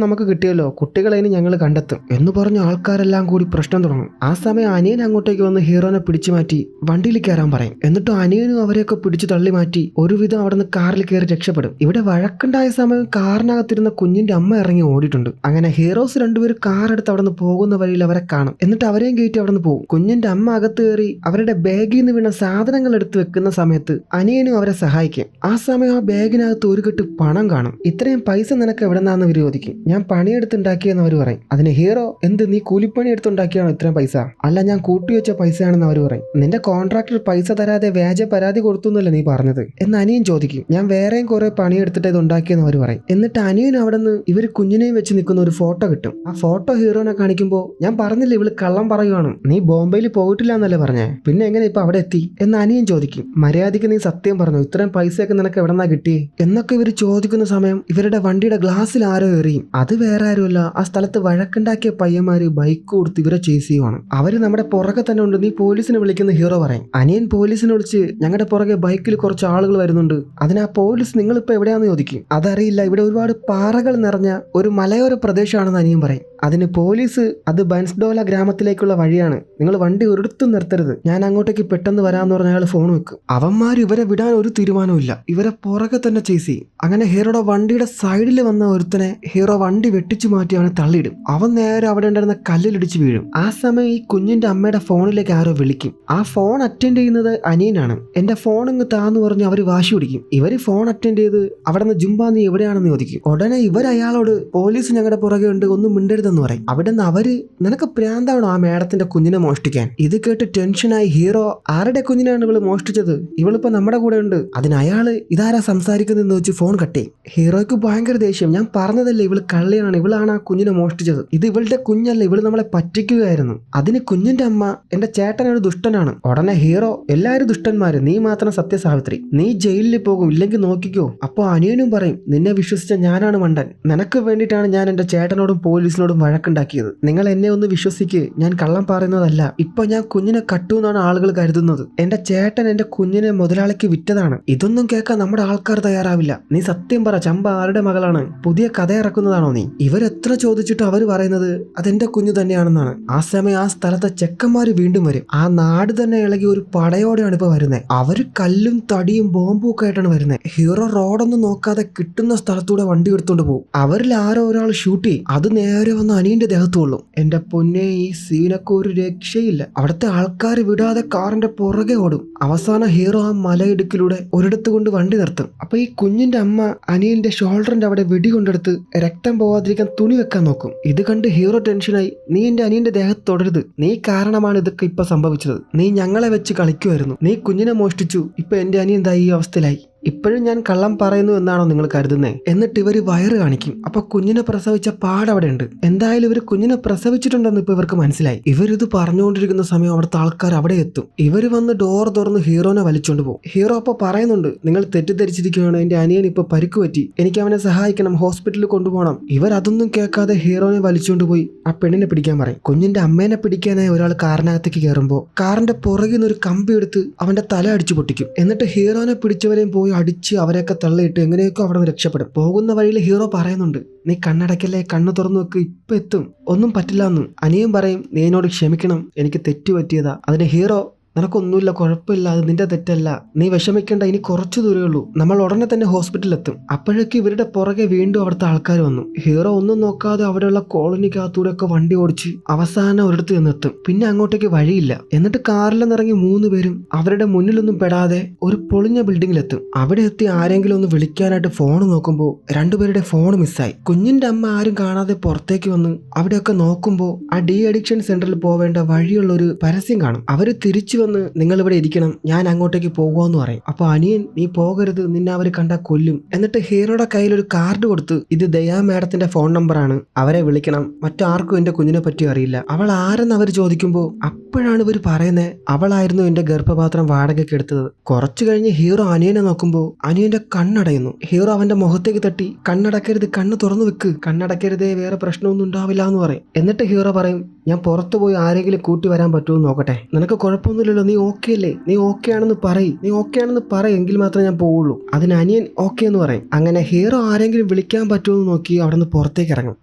നമുക്ക് കിട്ടിയല്ലോ, കുട്ടികളെ ഇനി ഞങ്ങൾ കണ്ടെത്തും എന്ന് പറഞ്ഞ ആൾക്കാരെല്ലാം കൂടി പ്രശ്നം തുടങ്ങും. ആ സമയം അനിയൻ അങ്ങോട്ടേക്ക് വന്ന് ഹീറോനെ പിടിച്ചു മാറ്റി വണ്ടിയിൽ കയറാൻ പറയും. എന്നിട്ട് അനിയനും അവരെയൊക്കെ പിടിച്ചു തള്ളി മാറ്റി ഒരുവിധം അവിടെ നിന്ന് കാറിൽ കയറി രക്ഷപ്പെടും. ഇവിടെ വഴക്കുണ്ടായ സമയം കാറിനകത്തിരുന്ന കുഞ്ഞിന്റെ അമ്മ ഇറങ്ങി ഓടിയിട്ടുണ്ട്. അങ്ങനെ ഹീറോസ് രണ്ടുപേരും കാർ എടുത്ത് അവിടെ നിന്ന് പോകുന്ന വഴിയിൽ അവരെ കാണും. എന്നിട്ട് അവരെയും കയറ്റി അവിടെ നിന്ന് പോകും. കുഞ്ഞിന്റെ അമ്മ അകത്ത് കയറി അവരുടെ ബാഗിൽ നിന്ന് വീണ സാധനങ്ങൾ എടുത്ത് വെക്കുന്ന സമയത്ത് അനിയനും അവരെ സഹായിക്കും. ആ സമയം ആ ബാഗിനകത്ത് ഒരു കെട്ട് പണം കാണും. ഇത്രയും പൈസ നിനക്ക് എവിടെ നിന്നാന്ന് ഇവർ ചോദിക്കും. ഞാൻ പണിയെടുത്തുണ്ടാക്കിയെന്ന് അവർ പറയും. അതിന് ഹീറോ, എന്ത് നീ കൂലിപ്പണി എടുത്തുണ്ടാക്കിയാണോ ഇത്രയും പൈസ? അല്ല, ഞാൻ കൂട്ടിവെച്ച പൈസയാണെന്ന് അവർ പറയും. നിന്റെ കോൺട്രാക്ടർ പൈസ തരാതെ വ്യാജ പരാതി കൊടുത്തു എന്നല്ലേ നീ പറഞ്ഞത് എന്ന് അനിയൻ ചോദിക്കും. ഞാൻ വേറെയും കുറെ പണിയെടുത്തിട്ട് ഇത് ഉണ്ടാക്കിയെന്ന് അവർ പറയും. എന്നിട്ട് അനിയൻ അവിടെ നിന്ന് ഇവർ കുഞ്ഞിനെയും വെച്ച് നിൽക്കുന്ന ഒരു ഫോട്ടോ കിട്ടും. ആ ഫോട്ടോ ഹീറോനെ കാണിക്കുമ്പോൾ, ഞാൻ പറഞ്ഞില്ല ഇവള് കള്ളം പറയുവാണ്, നീ ബോംബെയിൽ പോയിട്ടില്ല എന്നല്ലേ പറഞ്ഞേ, പിന്നെ എങ്ങനെ ഇപ്പൊ അവിടെ എത്തി എന്ന് അനിയൻ ചോദിക്കും. മര്യാദയ്ക്ക് നീ സത്യം പറഞ്ഞു, ഇത്രയും പൈസയൊക്കെ നിനക്ക് എവിടെന്നാ കിട്ടിയേ എന്നൊക്കെ ഇവർ ചോദിക്കുന്ന സമയം ഇവരുടെ വണ്ടിയുടെ ഗ്ലാസ്സിൽ ആരോ എറിയും. അത് വേറെ ആരുമല്ല, ആ സ്ഥലത്ത് വഴക്കുണ്ടാക്കിയ പയ്യന്മാര് ബൈക്ക് കൊടുത്ത് ഇവരെ ചേസ് ചെയ്യുവാണ്. അവര് നമ്മുടെ പുറകെ തന്നെ ഉണ്ട്, നീ പോലീസിനെ വിളിക്കുന്ന ഹീറോ പറയും. അനിയൻ പോലീസിനെ വിളിച്ച്, ഞങ്ങളുടെ പുറകെ ബൈക്കിൽ കുറച്ച് ആളുകൾ വരുന്നുണ്ട്, അതിന് ആ പോലീസ് നിങ്ങളിപ്പോ എവിടെയാന്ന് ചോദിക്കും. അതറിയില്ല, ഇവിടെ ഒരുപാട് പാറകൾ നിറഞ്ഞ ഒരു മലയോര പ്രദേശമാണെന്ന് അനിയൻ പറയും. അതിന് പോലീസ്, അത് ബൻസ്ഡോല ഗ്രാമത്തിലേക്കുള്ള വഴിയാണ്, നിങ്ങൾ വണ്ടി ഒരിടത്തും നിർത്തരുത്, ഞാൻ അങ്ങോട്ടേക്ക് പെട്ടെന്ന് വരാമെന്ന് പറഞ്ഞ അയാൾ ഫോൺ വെക്കും. അവന്മാർ ഇവരെ വിടാൻ ഒരു തീരുമാനവും ഇല്ല, ഇവരെ പുറകെ തന്നെ ചേസ് ചെയ്യും. അങ്ങനെ ഹീറോയുടെ വണ്ടിയുടെ സൈഡിൽ വന്ന ഒരുത്തനെ ഹീറോ വണ്ടി വെട്ടിച്ചു മാറ്റി അവനെ തള്ളിയിടും. അവൻ നേരെ അവിടെ ഉണ്ടായിരുന്ന കല്ലിലിടിച്ച് വീഴും. ആ സമയം ഈ കുഞ്ഞിന്റെ അമ്മയുടെ ഫോണിലേക്ക് ആരോ വിളിക്കും. ആ ഫോൺ അറ്റൻഡ് ചെയ്യുന്നത് അനിയനാണ്. എന്റെ ഫോൺ ഇങ്ങ് താന്ന് പറഞ്ഞ് അവര് വാശി പിടിക്കും. ഇവര് ഫോൺ അറ്റൻഡ് ചെയ്ത് അവിടെ നിന്ന് ജുംബ നീ എവിടെയാണെന്ന് ചോദിക്കും. ഉടനെ ഇവർ അയാളോട് പോലീസ് ഞങ്ങളുടെ പുറകെ ഉണ്ട്, ഒന്നും മിണ്ടരുതെന്ന് പറയും. അവിടെ നിന്ന് അവര് നിനക്ക് പ്രാന്താണോ ആ മേഡത്തിന്റെ കുഞ്ഞിനെ മോഷ്ടിക്കാൻ? ഇത് കേട്ട് ടെൻഷനായി ഹീറോ ആരുടെ കുഞ്ഞിനാണ് ഇവള് മോഷ്ടിച്ചത്, ഇവളിപ്പോ നമ്മുടെ കൂടെ ഉണ്ട്, അതിന് അയാള് ഇതാരാ സംസാരിക്കുന്നതെന്ന് വെച്ച് ഫോൺ കട്ടേ. ഹീറോയ്ക്ക് ഭയങ്കര ദേഷ്യം. ഞാൻ പറഞ്ഞതല്ലേ ഇവള് കള്ളിയാണ്, ഇവളാണ് ആ കുഞ്ഞിനെ മോഷ്ടിച്ചത്, ഇത് ഇവളുടെ കുഞ്ഞല്ല, ഇവള് നമ്മളെ പറ്റിക്കുകയായിരുന്നു. അതിന് കുഞ്ഞിന്റെ അമ്മ എന്റെ ചേട്ടനൊരു ദുഷ്ടനാണ്. ഉടനെ ഹീറോ എല്ലാരും ദുഷ്ടന്മാര്, നീ മാത്രം സത്യസാവിത്രി, നീ ജയിലിൽ പോകും, ഇല്ലെങ്കിൽ നോക്കിക്കോ. അപ്പൊ അനിയനും പറയും നിന്നെ വിശ്വസിച്ച ഞാനാണ് മണ്ടൻ, നിനക്ക് വേണ്ടിയിട്ടാണ് ഞാൻ എന്റെ ചേട്ടനോടും പോലീസിനോടും വഴക്കുണ്ടാക്കിയത്, നിങ്ങൾ എന്നെ ഒന്ന് വിശ്വസിക്ക്, ഞാൻ കള്ളം പറയുന്നതല്ല, ഇപ്പൊ ഞാൻ കുഞ്ഞിനെ കട്ടു എന്നാണ് ആളുകൾ കരുതുന്നത്, എന്റെ ചേട്ടൻ എന്റെ കുഞ്ഞിനെ മുതലാളിക്ക് വിറ്റതാണ്. ഇതൊന്നും കേൾക്കാൻ നമ്മുടെ ആൾക്കാർ തയ്യാറാവില്ല, നീ സത്യം പറ, ചമ്പ ആരുടെ മകളാണ്, പുതിയ കഥ ഇറക്കുന്നതാണോ നീ? ഇവരെത്ര ചോദിച്ചിട്ട് അവര് പറയുന്നത് അതെന്റെ കുഞ്ഞു തന്നെയാണെന്നാണ്. ആ സമയം ആ സ്ഥലത്തെ ചെക്കന്മാര് വീണ്ടും വരും. ആ നാട് തന്നെ ഇളകി ഒരു പടയോടെയാണ് ഇപ്പൊ വരുന്നത്. അവര് കല്ലും തടിയും ബോംബും ഒക്കെ ആയിട്ടാണ് വരുന്നത്. ഹീറോ റോഡൊന്നും നോക്കാതെ കിട്ടുന്ന സ്ഥലത്തൂടെ വണ്ടി എടുത്തോണ്ട് പോകും. അവരിൽ ആരോ ഒരാൾ ഷൂട്ട് ചെയ്യും, അത് നേരെ വന്ന് അനിയന്റെ ദേഹത്ത് കൊള്ളും. എന്റെ പൊന്നെ, ഈ സീനൊക്കെ ഒരു രക്ഷയില്ല. അവിടുത്തെ ആൾക്കാർ വിടാതെ കാറിന്റെ പുറകെ ഓടും. അവസാനം ഹീറോ ആ മലയിടുക്കിലൂടെ ഒരിടത്ത് കൊണ്ട് വണ്ടി നിർത്തും. അപ്പൊ ഈ കുഞ്ഞിന്റെ അമ്മ അനിയന്റെ ഷോൾഡറിന്റെ അവിടെ വെടി കൊണ്ടെടുത്ത് രക്തം പോവാതിരിക്കാൻ തുണി വെക്കാൻ നോക്കും. ഇത് കണ്ട് ഹീറോ ടെൻഷനായി, നീ എന്റെ അനിയന്റെ ദേഹത്ത് തൊടരുത്, നീ കാരണമാണ് ഇതൊക്കെ ഇപ്പൊ സംഭവിച്ചത്, നീ ഞങ്ങളെ വെച്ച് കളിക്കുമായിരുന്നു, നീ കുഞ്ഞിനെ മോഷ്ടിച്ചു, ഇപ്പൊ എന്റെ അനിയൻ എന്താ ഈ അവസ്ഥയിലായി, ഇപ്പോഴും ഞാൻ കള്ളം പറയുന്നു എന്നാണോ നിങ്ങൾ കരുതുന്നത്? എന്നിട്ട് ഇവര് വയറ് കാണിക്കും. അപ്പൊ കുഞ്ഞിനെ പ്രസവിച്ച പാടവിടെ ഉണ്ട്. എന്തായാലും ഇവര് കുഞ്ഞിനെ പ്രസവിച്ചിട്ടുണ്ടെന്ന് ഇപ്പൊ ഇവർക്ക് മനസ്സിലായി. ഇവരിത് പറഞ്ഞുകൊണ്ടിരിക്കുന്ന സമയം അവിടുത്തെ ആൾക്കാർ അവിടെ എത്തും. ഇവര് വന്ന് ഡോർ തുറന്ന് ഹീറോനെ വലിച്ചോണ്ട് പോകും. ഹീറോ അപ്പൊ പറയുന്നുണ്ട്, നിങ്ങൾ തെറ്റിദ്ധരിച്ചിരിക്കുകയാണ്, എന്റെ അനിയൻ ഇപ്പൊ പരിക്ക് പറ്റി, എനിക്ക് അവനെ സഹായിക്കണം, ഹോസ്പിറ്റലിൽ കൊണ്ടുപോകണം. ഇവരതൊന്നും കേൾക്കാതെ ഹീറോനെ വലിച്ചോണ്ട് പോയി ആ പെണ്ണിനെ പിടിക്കാൻ പറയും. കുഞ്ഞിന്റെ അമ്മേനെ പിടിക്കാനായി ഒരാൾ കാറിനകത്തേക്ക് കയറുമ്പോൾ കാറിന്റെ പുറകിൽ നിന്ന് ഒരു കമ്പി എടുത്ത് അവന്റെ തല അടിച്ചു പൊട്ടിക്കും. എന്നിട്ട് ഹീറോനെ പിടിച്ചവരെയും പോയി അടിച്ച് അവരെയൊക്കെ തള്ളിയിട്ട് എങ്ങനെയൊക്കെ അവിടെ നിന്ന് രക്ഷപ്പെടും. പോകുന്ന വഴിയിൽ ഹീറോ പറയുന്നുണ്ട്, നീ കണ്ണടക്കല്ലേ, കണ്ണു തുറന്നു വെക്ക്, ഇപ്പൊ എത്തും, ഒന്നും പറ്റില്ല എന്നും. അനിയൻ പറയും, നീ എന്നോട് ക്ഷമിക്കണം, എനിക്ക് തെറ്റു പറ്റിയതാ. അതിന് ഹീറോ, നിനക്കൊന്നുമില്ല, കുഴപ്പമില്ല, അത് നിന്റെ തെറ്റല്ല, നീ വിഷമിക്കേണ്ട, ഇനി കുറച്ചു ദൂരേ ഉള്ളൂ, നമ്മൾ ഉടനെ തന്നെ ഹോസ്പിറ്റലിൽ എത്തും. അപ്പോഴേക്കും ഇവരുടെ പുറകെ വീണ്ടും അവിടുത്തെ ആൾക്കാർ വന്നു. ഹീറോ ഒന്നും നോക്കാതെ അവിടെയുള്ള കോളനിക്കകത്തൂടെ ഒക്കെ വണ്ടി ഓടിച്ച് അവസാനം ഒരിടത്ത് ചെന്നെത്തും. പിന്നെ അങ്ങോട്ടേക്ക് വഴിയില്ല. എന്നിട്ട് കാറിൽ നിന്നിറങ്ങി 3 പേരും അവരുടെ മുന്നിലൊന്നും പെടാതെ ഒരു പൊളിഞ്ഞ ബിൽഡിങ്ങിലെത്തും. അവിടെ എത്തി ആരെങ്കിലും ഒന്ന് വിളിക്കാനായിട്ട് ഫോൺ നോക്കുമ്പോൾ 2 പേരുടെ ഫോൺ മിസ്സായി. കുഞ്ഞിന്റെ അമ്മ ആരും കാണാതെ പുറത്തേക്ക് വന്ന് അവിടെയൊക്കെ നോക്കുമ്പോൾ ആ ഡി അഡിക്ഷൻ സെന്ററിൽ പോവേണ്ട വഴിയുള്ള ഒരു പരസ്യം കാണും. അവര് തിരിച്ചു നിങ്ങൾ ഇവിടെ ഇരിക്കണം, ഞാൻ അങ്ങോട്ടേക്ക് പോകുമെന്ന് പറയും. അപ്പൊ അനിയൻ, നീ പോകരുത്, നിന്നെ അവര് കണ്ടാ കൊല്ലും. എന്നിട്ട് ഹീറോയുടെ കയ്യിൽ ഒരു കാർഡ് കൊടുത്ത്, ഇത് ദയാ മാഡത്തിന്റെ ഫോൺ നമ്പറാണ്, അവരെ വിളിക്കണം, മറ്റാർക്കും എന്റെ കുഞ്ഞിനെ പറ്റി അറിയില്ല, അവൾ ആരെന്ന് അവർ ചോദിക്കുമ്പോ അപ്പോഴാണ് ഇവർ പറയുന്നത് അവളായിരുന്നു എന്റെ ഗർഭപാത്രം വാടകയ്ക്ക് എടുത്തത്. കുറച്ചു കഴിഞ്ഞ് ഹീറോ അനിയനെ നോക്കുമ്പോൾ അനിയന്റെ കണ്ണടയുന്നു. ഹീറോ അവന്റെ മുഖത്തേക്ക് തട്ടി, കണ്ണടക്കരുത്, കണ്ണ് തുറന്നു വെക്ക്, കണ്ണടക്കരുതേ, വേറെ പ്രശ്നമൊന്നും ഉണ്ടാവില്ല എന്ന് പറയും. എന്നിട്ട് ഹീറോ പറയും, ഞാൻ പുറത്തു പോയി ആരെങ്കിലും കൂട്ടി വരാൻ പറ്റുമോ നോക്കട്ടെ, നിനക്ക് കുഴപ്പമൊന്നുമില്ല, നീ ഓക്കെ അല്ലേ, നീ ഓക്കെ ആണെന്ന് പറയും, നീ ഓക്കെ ആണെന്ന് പറയും, എങ്കിൽ മാത്രമേ ഞാൻ പോവുള്ളൂ. അതിന് അനിയൻ ഓക്കെ എന്ന് പറയും. അങ്ങനെ ഹീറോ ആരെങ്കിലും വിളിക്കാൻ പറ്റുമെന്ന് നോക്കി അവിടെ നിന്ന് പുറത്തേക്ക് ഇറങ്ങും.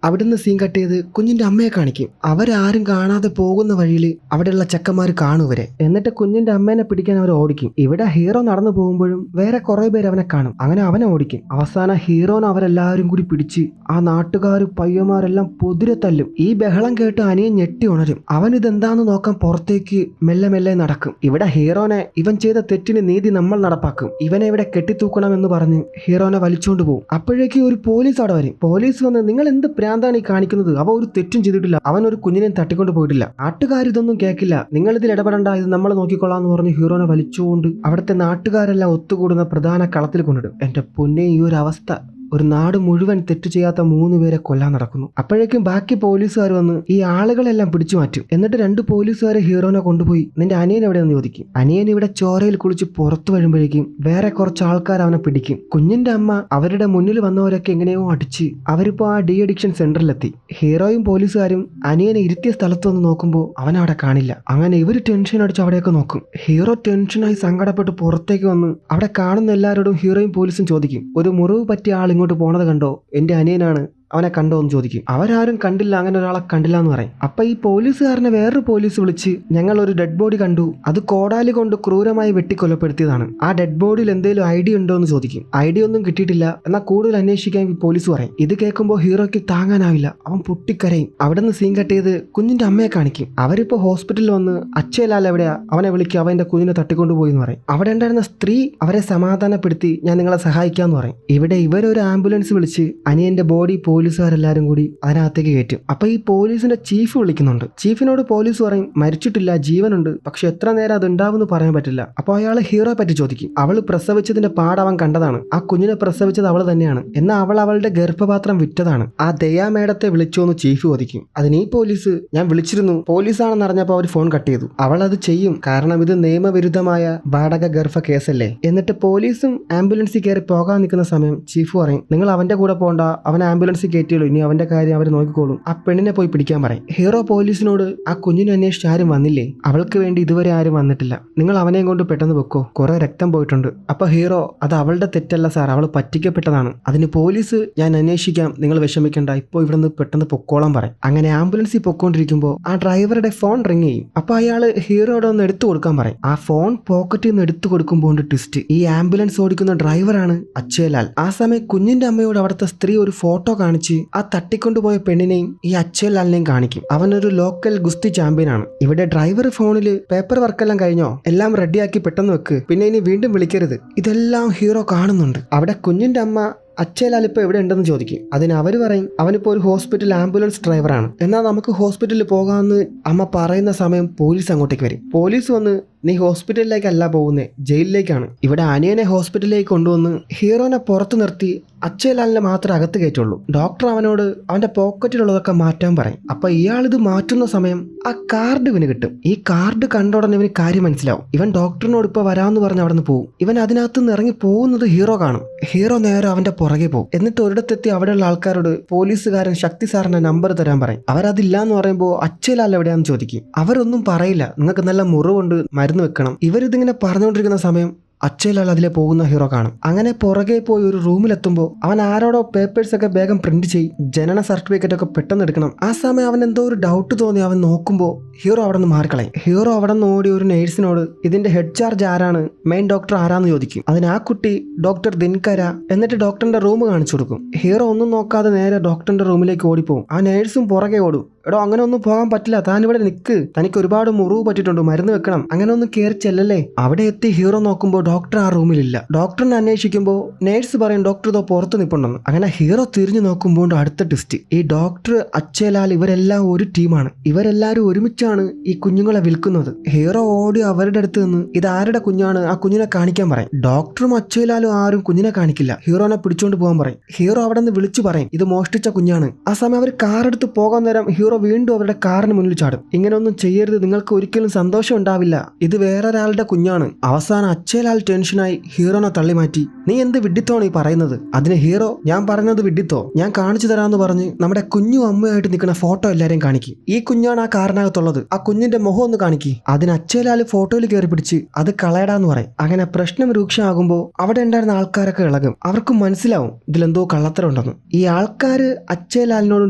അവിടുന്ന് സീൻ കട്ട് ചെയ്ത് കുഞ്ഞിന്റെ അമ്മയെ കാണിക്കും. അവരാരും കാണാതെ പോകുന്ന വഴിയിൽ അവിടെയുള്ള ചെക്കന്മാർ കാണുവരെ. എന്നിട്ട് കുഞ്ഞിന്റെ അമ്മേനെ പിടിക്കാൻ അവർ ഓടിക്കും. ഇവിടെ ഹീറോ നടന്നു പോകുമ്പോഴും വേറെ കുറെ പേര് അവനെ കാണും. അങ്ങനെ അവനെ ഓടിക്കും. അവസാനം ഹീറോനെ അവരെല്ലാവരും കൂടി പിടിച്ച് ആ നാട്ടുകാർ പയ്യന്മാരെല്ലാം പൊതിരെ തല്ലും. ഈ ബഹളം കേട്ട് അനിയൻ ഞെട്ടി ഉണരും. അവൻ ഇതെന്താന്ന് നോക്കാൻ പുറത്തേക്ക് മെല്ലെ മെല്ലെ നടക്കും. ഇവിടെ ഹീറോനെ, ഇവൻ ചെയ്ത തെറ്റിന് നീതി നമ്മൾ നടപ്പാക്കും, ഇവനെ ഇവിടെ കെട്ടിത്തൂക്കണമെന്ന് പറഞ്ഞ് ഹീറോനെ വലിച്ചോണ്ട് പോകും. അപ്പോഴേക്കും ഒരു പോലീസ് അവിടെ വരും. പോലീസ് വന്ന്, നിങ്ങൾ എന്ത് പ്രാന്താണ് ഈ കാണിക്കുന്നത്, അവ ഒരു തെറ്റും ചെയ്തിട്ടില്ല, അവൻ ഒരു കുഞ്ഞിനെ തട്ടിക്കൊണ്ട് പോയിട്ടില്ല, നാട്ടുകാർ ഇതൊന്നും കേൾക്കില്ല, നിങ്ങൾ ഇതിൽ ഇടപെടണ്ട, ഇത് നമ്മൾ നോക്കിക്കൊള്ളാന്ന് പറഞ്ഞ് ഹീറോനെ വലിച്ചുകൊണ്ട് അവിടുത്തെ നാട്ടുകാരെല്ലാം ഒത്തുകൂടുന്ന പ്രധാന കളത്തിൽ കൊണ്ടിടും. എന്റെ പൊന്നെ, ഈ ഒരു അവസ്ഥ, ഒരു നാട് മുഴുവൻ തെറ്റു ചെയ്യാത്ത 3 പേരെ കൊല്ലാൻ നടക്കുന്നു. അപ്പോഴേക്കും ബാക്കി പോലീസുകാർ വന്ന് ഈ ആളുകളെല്ലാം പിടിച്ചു മാറ്റും. എന്നിട്ട് 2 പോലീസുകാരെ ഹീറോനെ കൊണ്ടുപോയി, നിന്റെ അനിയൻ എവിടെയെന്ന് ചോദിക്കും. അനിയൻ ഇവിടെ ചോരയിൽ കുളിച്ച് പുറത്തു വരുമ്പോഴേക്കും വേറെ കുറച്ച് ആൾക്കാർ അവനെ പിടിക്കും. കുഞ്ഞിന്റെ അമ്മ അവരുടെ മുന്നിൽ വന്നവരൊക്കെ എങ്ങനെയോ അടിച്ച് അവരിപ്പോ ആ ഡി അഡിക്ഷൻ സെന്ററിലെത്തി. ഹീറോയും പോലീസുകാരും അനിയനെ ഇരുത്തിയ സ്ഥലത്ത് വന്ന് നോക്കുമ്പോൾ അവൻ അവിടെ കാണില്ല. അങ്ങനെ ഇവര് ടെൻഷൻ അടിച്ച് അവിടെയൊക്കെ നോക്കും. ഹീറോ ടെൻഷനായി സങ്കടപ്പെട്ട് പുറത്തേക്ക് വന്ന് അവിടെ കാണുന്ന എല്ലാവരോടും ഹീറോയും പോലീസും ചോദിക്കും, ഒരു മുറിവ് പറ്റിയ ആൾ ഇങ്ങോട്ട് പോണത് കണ്ടോ, എന്റെ അനിയനാണ്, അവനെ കണ്ടോ എന്ന് ചോദിക്കും. അവരാരും കണ്ടില്ല, അങ്ങനെ ഒരാളെ കണ്ടില്ല എന്ന് പറയും. അപ്പൊ ഈ പോലീസുകാരനെ വേറൊരു പോലീസ് വിളിച്ച് ഞങ്ങൾ ഒരു ഡെഡ് ബോഡി കണ്ടു, അത് കോടാലി കൊണ്ട് ക്രൂരമായി വെട്ടിക്കൊലപ്പെടുത്തിയതാണ്, ആ ഡെഡ് ബോഡിയിൽ എന്തെങ്കിലും ഐഡിയ ഉണ്ടോ എന്ന് ചോദിക്കും. ഐഡിയ ഒന്നും കിട്ടിയിട്ടില്ല, എന്നാൽ കൂടുതൽ അന്വേഷിക്കാൻ പോലീസ് പറയും. ഇത് കേൾക്കുമ്പോൾ ഹീറോയ്ക്ക് താങ്ങാനാവില്ല, അവൻ പൊട്ടിക്കരയും. അവിടെ നിന്ന് സീൻ കട്ട് ചെയ്ത് കുഞ്ഞിന്റെ അമ്മയെ കാണിക്കും. അവരിപ്പോ ഹോസ്പിറ്റലിൽ വന്ന് അച്ഛലാൽ എവിടെയാ, അവനെ വിളിക്കുക, അവന്റെ കുഞ്ഞിനെ തട്ടിക്കൊണ്ടുപോയി എന്ന് പറയും. അവിടെ ഉണ്ടായിരുന്ന സ്ത്രീ അവരെ സമാധാനപ്പെടുത്തി ഞാൻ നിങ്ങളെ സഹായിക്കാന്ന് പറയും. ഇവിടെ ഇവരൊരു ആംബുലൻസ് വിളിച്ച് അനിയന്റെ ബോഡി പോലീസുകാരെല്ലാരും കൂടി അതിനകത്തേക്ക് കയറ്റും. അപ്പൊ ഈ പോലീസിന്റെ ചീഫ് വിളിക്കുന്നുണ്ട്. ചീഫിനോട് പോലീസ് പറയും മരിച്ചിട്ടില്ല, ജീവനുണ്ട്, പക്ഷെ എത്ര നേരം അത് ഉണ്ടാവുമെന്ന് പറയാൻ പറ്റില്ല. അപ്പൊ അയാൾ ഹീറോയെ പറ്റി ചോദിക്കും. അവള് പ്രസവിച്ചതിന്റെ പാട് അവൻ കണ്ടതാണ്, ആ കുഞ്ഞിനെ പ്രസവിച്ചത് അവള് തന്നെയാണ്, എന്നാൽ അവൾ അവളുടെ ഗർഭപാത്രം വിറ്റതാണ്, ആ ദയാ മേഡത്തെ വിളിച്ചോ എന്ന് ചീഫ് ചോദിക്കും. അതിന് ഈ പോലീസ് ഞാൻ വിളിച്ചിരുന്നു, പോലീസാണെന്ന് അറിഞ്ഞപ്പോൾ അവർ ഫോൺ കട്ട് ചെയ്തു. അവൾ അത് ചെയ്യും, കാരണം ഇത് നിയമവിരുദ്ധമായ വാടക ഗർഭ കേസല്ലേ. എന്നിട്ട് പോലീസും ആംബുലൻസിൽ കയറി പോകാൻ നിൽക്കുന്ന സമയം ചീഫ് പറയും നിങ്ങൾ അവന്റെ കൂടെ പോകണ്ട, അവൻ ആംബുലൻസിൽ കയറ്റിയുള്ളൂ, ഇനി അവന്റെ കാര്യം അവർ നോക്കിക്കോളും, ആ പെണ്ണിനെ പോയി പിടിക്കാൻ പറയും. ഹീറോ പോലീസിനോട് ആ കുഞ്ഞിനെ അന്വേഷിച്ച് ആരും വന്നില്ലേ, അവൾക്ക് വേണ്ടി ഇതുവരെ ആരും വന്നിട്ടില്ല, നിങ്ങൾ അവനെയും കൊണ്ട് പെട്ടെന്ന് വെക്കോ, കുറെ രക്തം പോയിട്ടുണ്ട്. അപ്പൊ ഹീറോ അത് അവളുടെ തെറ്റല്ല സാർ, അവൾ പറ്റിക്കപ്പെട്ടതാണ്, അതിന് പോലീസ് ഞാൻ അന്വേഷിക്കാം, നിങ്ങൾ വിഷമിക്കണ്ട, ഇപ്പോൾ ഇവിടെ നിന്ന് പെട്ടെന്ന് പൊക്കോളാൻ പറയും. അങ്ങനെ ആംബുലൻസിൽ പൊക്കോണ്ടിരിക്കുമ്പോൾ ആ ഡ്രൈവറുടെ ഫോൺ റിങ് ചെയ്യും. അപ്പൊ അയാള് ഹീറോയുടെ ഒന്ന് എടുത്തു കൊടുക്കാൻ പറയും. ആ ഫോൺ പോക്കറ്റിൽ നിന്ന് എടുത്തു കൊടുക്കുമ്പോൾ ട്വിസ്റ്റ്, ഈ ആംബുലൻസ് ഓടിക്കുന്ന ഡ്രൈവറാണ് അച്ഛലാൽ. ആ സമയം കുഞ്ഞിന്റെ അമ്മയോട് അവിടുത്തെ സ്ത്രീ ഒരു ഫോട്ടോ കാണിച്ച് ആ തട്ടിക്കൊണ്ടുപോയ പെണ്ണിനെയും ഈ അച്ഛലാലിനെയും കാണിക്കും. അവനൊരു ലോക്കൽ ഗുസ്തി ചാമ്പ്യൻ ആണ്. ഇവിടെ ഡ്രൈവർ ഫോണിൽ പേപ്പർ വർക്കെല്ലാം കഴിഞ്ഞോ, എല്ലാം റെഡിയാക്കി പെട്ടെന്ന് വെക്ക്, പിന്നെ ഇനി വീണ്ടും വിളിക്കരുത്, ഇതെല്ലാം ഹീറോ കാണുന്നുണ്ട്. അവിടെ കുഞ്ഞിന്റെ അമ്മ അച്ഛലാൽ ഇപ്പൊ എവിടെ ഉണ്ടെന്ന് ചോദിക്കും. അതിന് അവര് പറയും അവനിപ്പോ ഒരു ഹോസ്പിറ്റൽ ആംബുലൻസ് ഡ്രൈവറാണ്, എന്നാൽ നമുക്ക് ഹോസ്പിറ്റലിൽ പോകാമെന്ന് അമ്മ പറയുന്ന സമയം പോലീസ് അങ്ങോട്ടേക്ക് വരും. പോലീസ് വന്ന് നീ ഹോസ്പിറ്റലിലേക്കല്ല പോകുന്നേ, ജയിലിലേക്കാണ്. ഇവിടെ അനിയനെ ഹോസ്പിറ്റലിലേക്ക് കൊണ്ടുവന്ന് ഹീറോനെ പുറത്തു നിർത്തി അച്ഛലാലിനെ മാത്രം അകത്ത് കയറ്റുള്ളൂ. ഡോക്ടർ അവനോട് അവന്റെ പോക്കറ്റിലുള്ളതൊക്കെ മാറ്റാൻ പറയും. അപ്പൊ ഇയാളിത് മാറ്റുന്ന സമയം ആ കാർഡ് ഇവന് കിട്ടും. ഈ കാർഡ് കണ്ട ഉടനെ ഇവന് കാര്യം മനസ്സിലാവും. ഇവൻ ഡോക്ടറിനോട് ഇപ്പൊ വരാമെന്ന് പറഞ്ഞ് അവിടെ നിന്ന് പോകും. ഇവൻ അതിനകത്ത് നിന്ന് ഇറങ്ങി പോകുന്നത് ഹീറോ കാണും. ഹീറോ നേരെ അവന്റെ പുറകെ പോകും. എന്നിട്ട് ഒരിടത്തെത്തി അവിടെയുള്ള ആൾക്കാരോട് പോലീസുകാരൻ ശക്തി സാറിന്റെ നമ്പർ തരാൻ പറയും. അവരതില്ല എന്ന് പറയുമ്പോൾ അച്ഛലാൽ എവിടെയാന്ന് ചോദിക്കും. അവരൊന്നും പറയില്ല, നിങ്ങൾക്ക് നല്ല മുറിവുണ്ട്, മരുന്ന് വെക്കണം. ഇവരിതിങ്ങനെ പറഞ്ഞുകൊണ്ടിരിക്കുന്ന സമയം അച്ഛലാൽ അതിലെ പോകുന്ന ഹീറോ കാണും. അങ്ങനെ പുറകെ പോയി ഒരു റൂമിലെത്തുമ്പോൾ അവൻ ആരോടോ പേപ്പേഴ്സ് ഒക്കെ വേഗം പ്രിന്റ് ചെയ്യും, ജനന സർട്ടിഫിക്കറ്റ് ഒക്കെ പെട്ടെന്ന് എടുക്കണം. ആ സമയം അവൻ എന്തോ ഒരു ഡൗട്ട് തോന്നി അവൻ നോക്കുമ്പോൾ ഹീറോ അവിടെ നിന്ന് മാറിക്കളയും. ഹീറോ അവിടെ നിന്ന് ഓടി ഒരു നേഴ്സിനോട് ഇതിന്റെ ഹെഡ് ചാർജ് ആരാണ്, മെയിൻ ഡോക്ടർ ആരാന്ന് ചോദിക്കും. അതിന് ആ കുട്ടി ഡോക്ടർ ദിൻകര, എന്നിട്ട് ഡോക്ടറിന്റെ റൂം കാണിച്ചു കൊടുക്കും. ഹീറോ ഒന്നും നോക്കാതെ നേരെ ഡോക്ടറിന്റെ റൂമിലേക്ക് ഓടിപ്പോകും. ആ നേഴ്സും പുറകെ ഓടും. എടോ അങ്ങനെ ഒന്നും പോകാൻ പറ്റില്ല, താൻ ഇവിടെ നിൽക്ക്, തനിക്ക് ഒരുപാട് മുറിവ് പറ്റിയിട്ടുണ്ട്, മരുന്ന് വെക്കണം, അങ്ങനെ ഒന്നും കയറി ചെല്ലല്ലേ. അവിടെ എത്തി ഹീറോ നോക്കുമ്പോൾ ഡോക്ടർ ആ റൂമിലില്ല. ഡോക്ടറിനെ അന്വേഷിക്കുമ്പോൾ നേഴ്സ് പറയും ഡോക്ടർ ഇതോ പുറത്ത് നിൽപ്പുണ്ടെന്ന്. അങ്ങനെ ഹീറോ തിരിഞ്ഞു നോക്കുമ്പോൾ അടുത്ത ട്വിസ്റ്റ്, ഈ ഡോക്ടർ അച്ഛലാൽ ഇവരെല്ലാം ഒരു ടീമാണ്, ഇവരെല്ലാരും ഒരുമിച്ചാണ് ഈ കുഞ്ഞുങ്ങളെ വിൽക്കുന്നത്. ഹീറോ ഓടി അവരുടെ അടുത്ത് നിന്ന് ഇത് ആരുടെ കുഞ്ഞാണ്, ആ കുഞ്ഞിനെ കാണിക്കാൻ പറയും. ഡോക്ടറും അച്ഛലാലും ആരും കുഞ്ഞിനെ കാണിക്കില്ല, ഹീറോനെ പിടിച്ചോണ്ട് പോകാൻ പറയും. ഹീറോ അവിടെ നിന്ന് വിളിച്ചു പറയും ഇത് മോഷ്ടിച്ച കുഞ്ഞാണ്. ആ സമയം അവർ കാർ എടുത്ത് പോകാൻ നേരം ഹീറോ വീണ്ടും അവരുടെ കാറിന് മുന്നിൽ ചാടും. ഇങ്ങനെയൊന്നും ചെയ്യരുത്, നിങ്ങൾക്ക് ഒരിക്കലും സന്തോഷം ഉണ്ടാവില്ല, ഇത് വേറൊരാളുടെ കുഞ്ഞാണ്. അവസാനം അച്ഛലാൽ ടെൻഷനായി ഹീറോനെ തള്ളി മാറ്റി. നീ എന്ത് വിഡ്ഢിത്തമാണ് ഈ പറയുന്നത്? അതിന് ഹീറോ ഞാൻ പറഞ്ഞത് വിഡ്ഢിത്തോ, ഞാൻ കാണിച്ചു തരാമെന്ന് പറഞ്ഞ് നമ്മുടെ കുഞ്ഞു അമ്മയായിട്ട് നിൽക്കുന്ന ഫോട്ടോ എല്ലാരെയും കാണിക്കും. ഈ കുഞ്ഞാണ് ആ കാറിനകത്തുള്ളത്, ആ കുഞ്ഞിന്റെ മുഖം ഒന്ന് കാണിക്കും. അതിന് അച്ഛലാൽ ഫോട്ടോയിൽ കയറി പിടിച്ച് അത് കളയടാന്ന് പറയും. അങ്ങനെ പ്രശ്നം രൂക്ഷമാകുമ്പോൾ അവിടെ ഉണ്ടായിരുന്ന ആൾക്കാരൊക്കെ ഇളകും. അവർക്ക് മനസ്സിലാവും ഇതിലെന്തോ കള്ളത്തരം ഉണ്ടെന്ന്. ഈ ആൾക്കാര് അച്ഛലാലിനോടും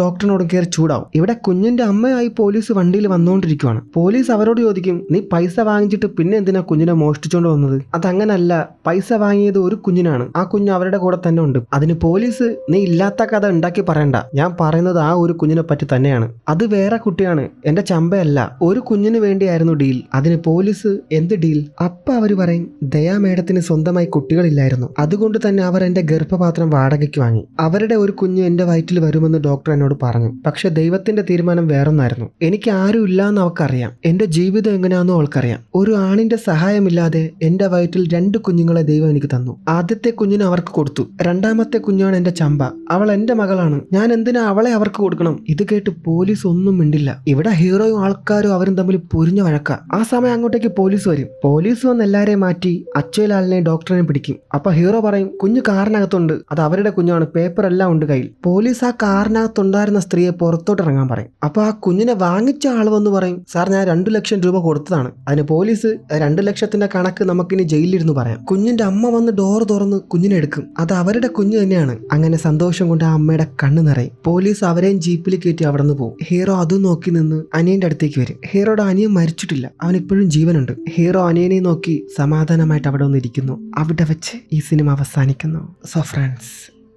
ഡോക്ടറിനോടും കയറി ചൂടാവും. ഇവിടെ കുഞ്ഞിന്റെ അമ്മയായി പോലീസ് വണ്ടിയിൽ വന്നുകൊണ്ടിരിക്കുവാണ്. പോലീസ് അവരോട് ചോദിക്കും നീ പൈസ വാങ്ങിച്ചിട്ട് പിന്നെ എന്തിനാ കുഞ്ഞിനെ മോഷ്ടിച്ചോണ്ട് വന്നത്? അതങ്ങനല്ല, പൈസ വാങ്ങിയത് ഒരു കുഞ്ഞിനാണ്, ആ കുഞ്ഞ് അവരുടെ കൂടെ തന്നെ ഉണ്ട്. അതിന് പോലീസ് നീ ഇല്ലാത്ത കഥ ഉണ്ടാക്കി പറയണ്ട, ഞാൻ പറയുന്നത് ആ ഒരു കുഞ്ഞിനെ പറ്റി തന്നെയാണ്, അത് വേറെ കുട്ടിയാണ്, എന്റെ ചമ്പയല്ല, ഒരു കുഞ്ഞിന് വേണ്ടിയായിരുന്നു ഡീൽ. അതിന് പോലീസ് എന്ത് ഡീൽ? അപ്പ അവര് പറയും ദയാ മേഡത്തിന് സ്വന്തമായി കുട്ടികളില്ലായിരുന്നു, അതുകൊണ്ട് തന്നെ അവർ എന്റെ ഗർഭപാത്രം വാടകയ്ക്ക് വാങ്ങി, അവരുടെ ഒരു കുഞ്ഞ് എന്റെ വയറ്റിൽ വരുമെന്ന് ഡോക്ടർ എന്നോട് പറഞ്ഞു. പക്ഷെ ദൈവത്തിന്റെ തീരുമാനം വേറൊന്നായിരുന്നു. എനിക്ക് ആരും ഇല്ലാന്ന് അവൾക്കറിയാം, എന്റെ ജീവിതം എങ്ങനെയാണെന്നും അവൾക്കറിയാം. ഒരു ആണിന്റെ സഹായമില്ലാതെ എന്റെ വയറ്റിൽ 2 കുഞ്ഞുങ്ങളെ ദൈവം എനിക്ക് തന്നു. ആദ്യത്തെ കുഞ്ഞിനെ അവർക്ക് കൊടുത്തു, രണ്ടാമത്തെ കുഞ്ഞാണ് എന്റെ ചമ്പ, അവൾ എന്റെ മകളാണ്, ഞാൻ എന്തിനാ അവളെ അവർക്ക് കൊടുക്കണം? ഇത് കേട്ട് പോലീസ് ഒന്നും മിണ്ടില്ല. ഇവിടെ ഹീറോയും ആൾക്കാരും അവരും തമ്മിൽ പൊരിഞ്ഞ വഴക്ക. ആ സമയം അങ്ങോട്ടേക്ക് പോലീസ് വരും. പോലീസ് വന്ന് എല്ലാരെയും മാറ്റി അച്ഛലാലിനെയും ഡോക്ടറിനെയും പിടിക്കും. അപ്പൊ ഹീറോ പറയും കുഞ്ഞു കാറിനകത്തുണ്ട്, അത് അവരുടെ കുഞ്ഞാണ്, പേപ്പർ എല്ലാം ഉണ്ട് കയ്യിൽ. പോലീസ് ആ കാറിനകത്തുണ്ടായിരുന്ന സ്ത്രീയെ പുറത്തോട്ട് ഇറങ്ങാൻ പറയും. അപ്പോൾ ആ കുഞ്ഞിനെ വാങ്ങിച്ച ആൾ വന്ന് പറയും, സാർ ഞാൻ 2 ലക്ഷം രൂപ കൊടുത്തതാണ്. അതിന് പോലീസ് 2 ലക്ഷത്തിന്റെ കണക്ക് നമുക്കിനി ജയിലിലിരുന്ന് പറയാം. കുഞ്ഞിന്റെ അമ്മ വന്ന് ഡോർ തുറന്ന് കുഞ്ഞിനെ എടുക്കും. അത് അവരുടെ കുഞ്ഞ് തന്നെയാണ്. അങ്ങനെ സന്തോഷം കൊണ്ട് ആ അമ്മയുടെ കണ്ണ് നിറയും. പോലീസ് അവരെയും ജീപ്പിൽ കയറ്റി അവിടെ നിന്ന് പോകും. ഹീറോ അതും നോക്കി നിന്ന് അനിയന്റെ അടുത്തേക്ക് വരും. ഹീറോയുടെ അനിയൻ മരിച്ചിട്ടില്ല, അവൻ ഇപ്പോഴും ജീവനുണ്ട്. ഹീറോ അനിയനെ നോക്കി സമാധാനമായിട്ട് അവിടെ വന്നിരിക്കുന്നു. അവിടെ വെച്ച് ഈ സിനിമ അവസാനിക്കുന്നു. സോ ഫ്രണ്ട്സ്,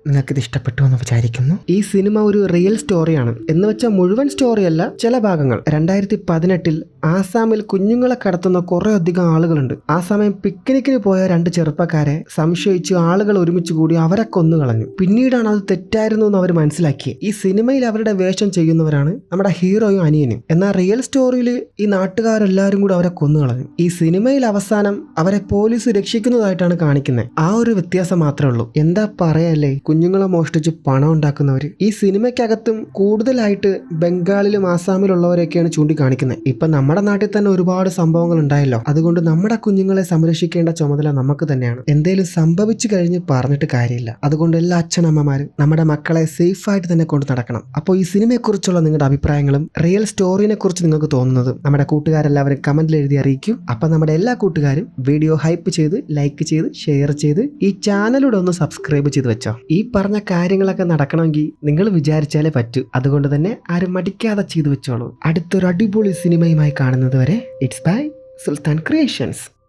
നിങ്ങൾക്കിത് ഇഷ്ടപ്പെട്ടു എന്ന് വിചാരിക്കുന്നു. ഈ സിനിമ ഒരു റിയൽ സ്റ്റോറിയാണ്. എന്ന് വെച്ചാൽ മുഴുവൻ സ്റ്റോറിയല്ല, ചില ഭാഗങ്ങൾ. 2018 ആസാമിൽ കുഞ്ഞുങ്ങളെ കടത്തുന്ന കുറെ അധികം ആളുകളുണ്ട്. ആ സമയം പിക്നിക്കിന് പോയ 2 ചെറുപ്പക്കാരെ സംശയിച്ച് ആളുകൾ ഒരുമിച്ച് കൂടി അവരെ കൊന്നു കളഞ്ഞു. പിന്നീടാണ് അത് തെറ്റായിരുന്നു എന്ന് അവർ മനസ്സിലാക്കിയത്. ഈ സിനിമയിൽ അവരുടെ വേഷം ചെയ്യുന്നവരാണ് നമ്മുടെ ഹീറോയും അനിയനും. എന്നാൽ റിയൽ സ്റ്റോറിയിൽ ഈ നാട്ടുകാരെല്ലാവരും കൂടി അവരെ കൊന്നു കളഞ്ഞു. ഈ സിനിമയിൽ അവസാനം അവരെ പോലീസ് രക്ഷിക്കുന്നതായിട്ടാണ് കാണിക്കുന്നത്. ആ ഒരു വ്യത്യാസം മാത്രമേ ഉള്ളൂ. എന്താ പറയല്ലേ, കുഞ്ഞുങ്ങളെ മോഷ്ടിച്ച് പണം ഉണ്ടാക്കുന്നവർ. ഈ സിനിമയ്ക്കകത്തും കൂടുതലായിട്ട് ബംഗാളിലും ആസാമിലുള്ളവരെയൊക്കെയാണ് ചൂണ്ടിക്കാണിക്കുന്നത്. ഇപ്പൊ നമ്മുടെ നാട്ടിൽ തന്നെ ഒരുപാട് സംഭവങ്ങൾ ഉണ്ടായല്ലോ. അതുകൊണ്ട് നമ്മുടെ കുഞ്ഞുങ്ങളെ സംരക്ഷിക്കേണ്ട ചുമതല നമുക്ക് തന്നെയാണ്. എന്തേലും സംഭവിച്ചു കഴിഞ്ഞ് പറഞ്ഞിട്ട് കാര്യമില്ല. അതുകൊണ്ട് എല്ലാ അച്ഛനമ്മമാരും നമ്മുടെ മക്കളെ സേഫ് ആയിട്ട് തന്നെ കൊണ്ട് നടക്കണം. അപ്പോൾ ഈ സിനിമയെക്കുറിച്ചുള്ള നിങ്ങളുടെ അഭിപ്രായങ്ങളും റിയൽ സ്റ്റോറിനെ കുറിച്ച് നിങ്ങൾക്ക് തോന്നുന്നതും നമ്മുടെ കൂട്ടുകാരെല്ലാവരും കമന്റിൽ എഴുതി അറിയിക്കും. അപ്പൊ നമ്മുടെ എല്ലാ കൂട്ടുകാരും വീഡിയോ ഹൈപ്പ് ചെയ്ത് ലൈക്ക് ചെയ്ത് ഷെയർ ചെയ്ത് ഈ ചാനലിലൂടെ ഒന്ന് സബ്സ്ക്രൈബ് ചെയ്ത് വെച്ചോ. ഈ പറഞ്ഞ കാര്യങ്ങളൊക്കെ നടക്കണമെങ്കിൽ നിങ്ങൾ വിചാരിച്ചാലേ പറ്റൂ. അതുകൊണ്ട് തന്നെ ആരും മടിക്കാതെ ചെയ്തു വെച്ചോളൂ. അടുത്തൊരു അടിപൊളി സിനിമയുമായി കാണുന്നത് വരെ ഇറ്റ്സ് ബൈ സുൽത്താൻ ക്രിയേഷൻസ്.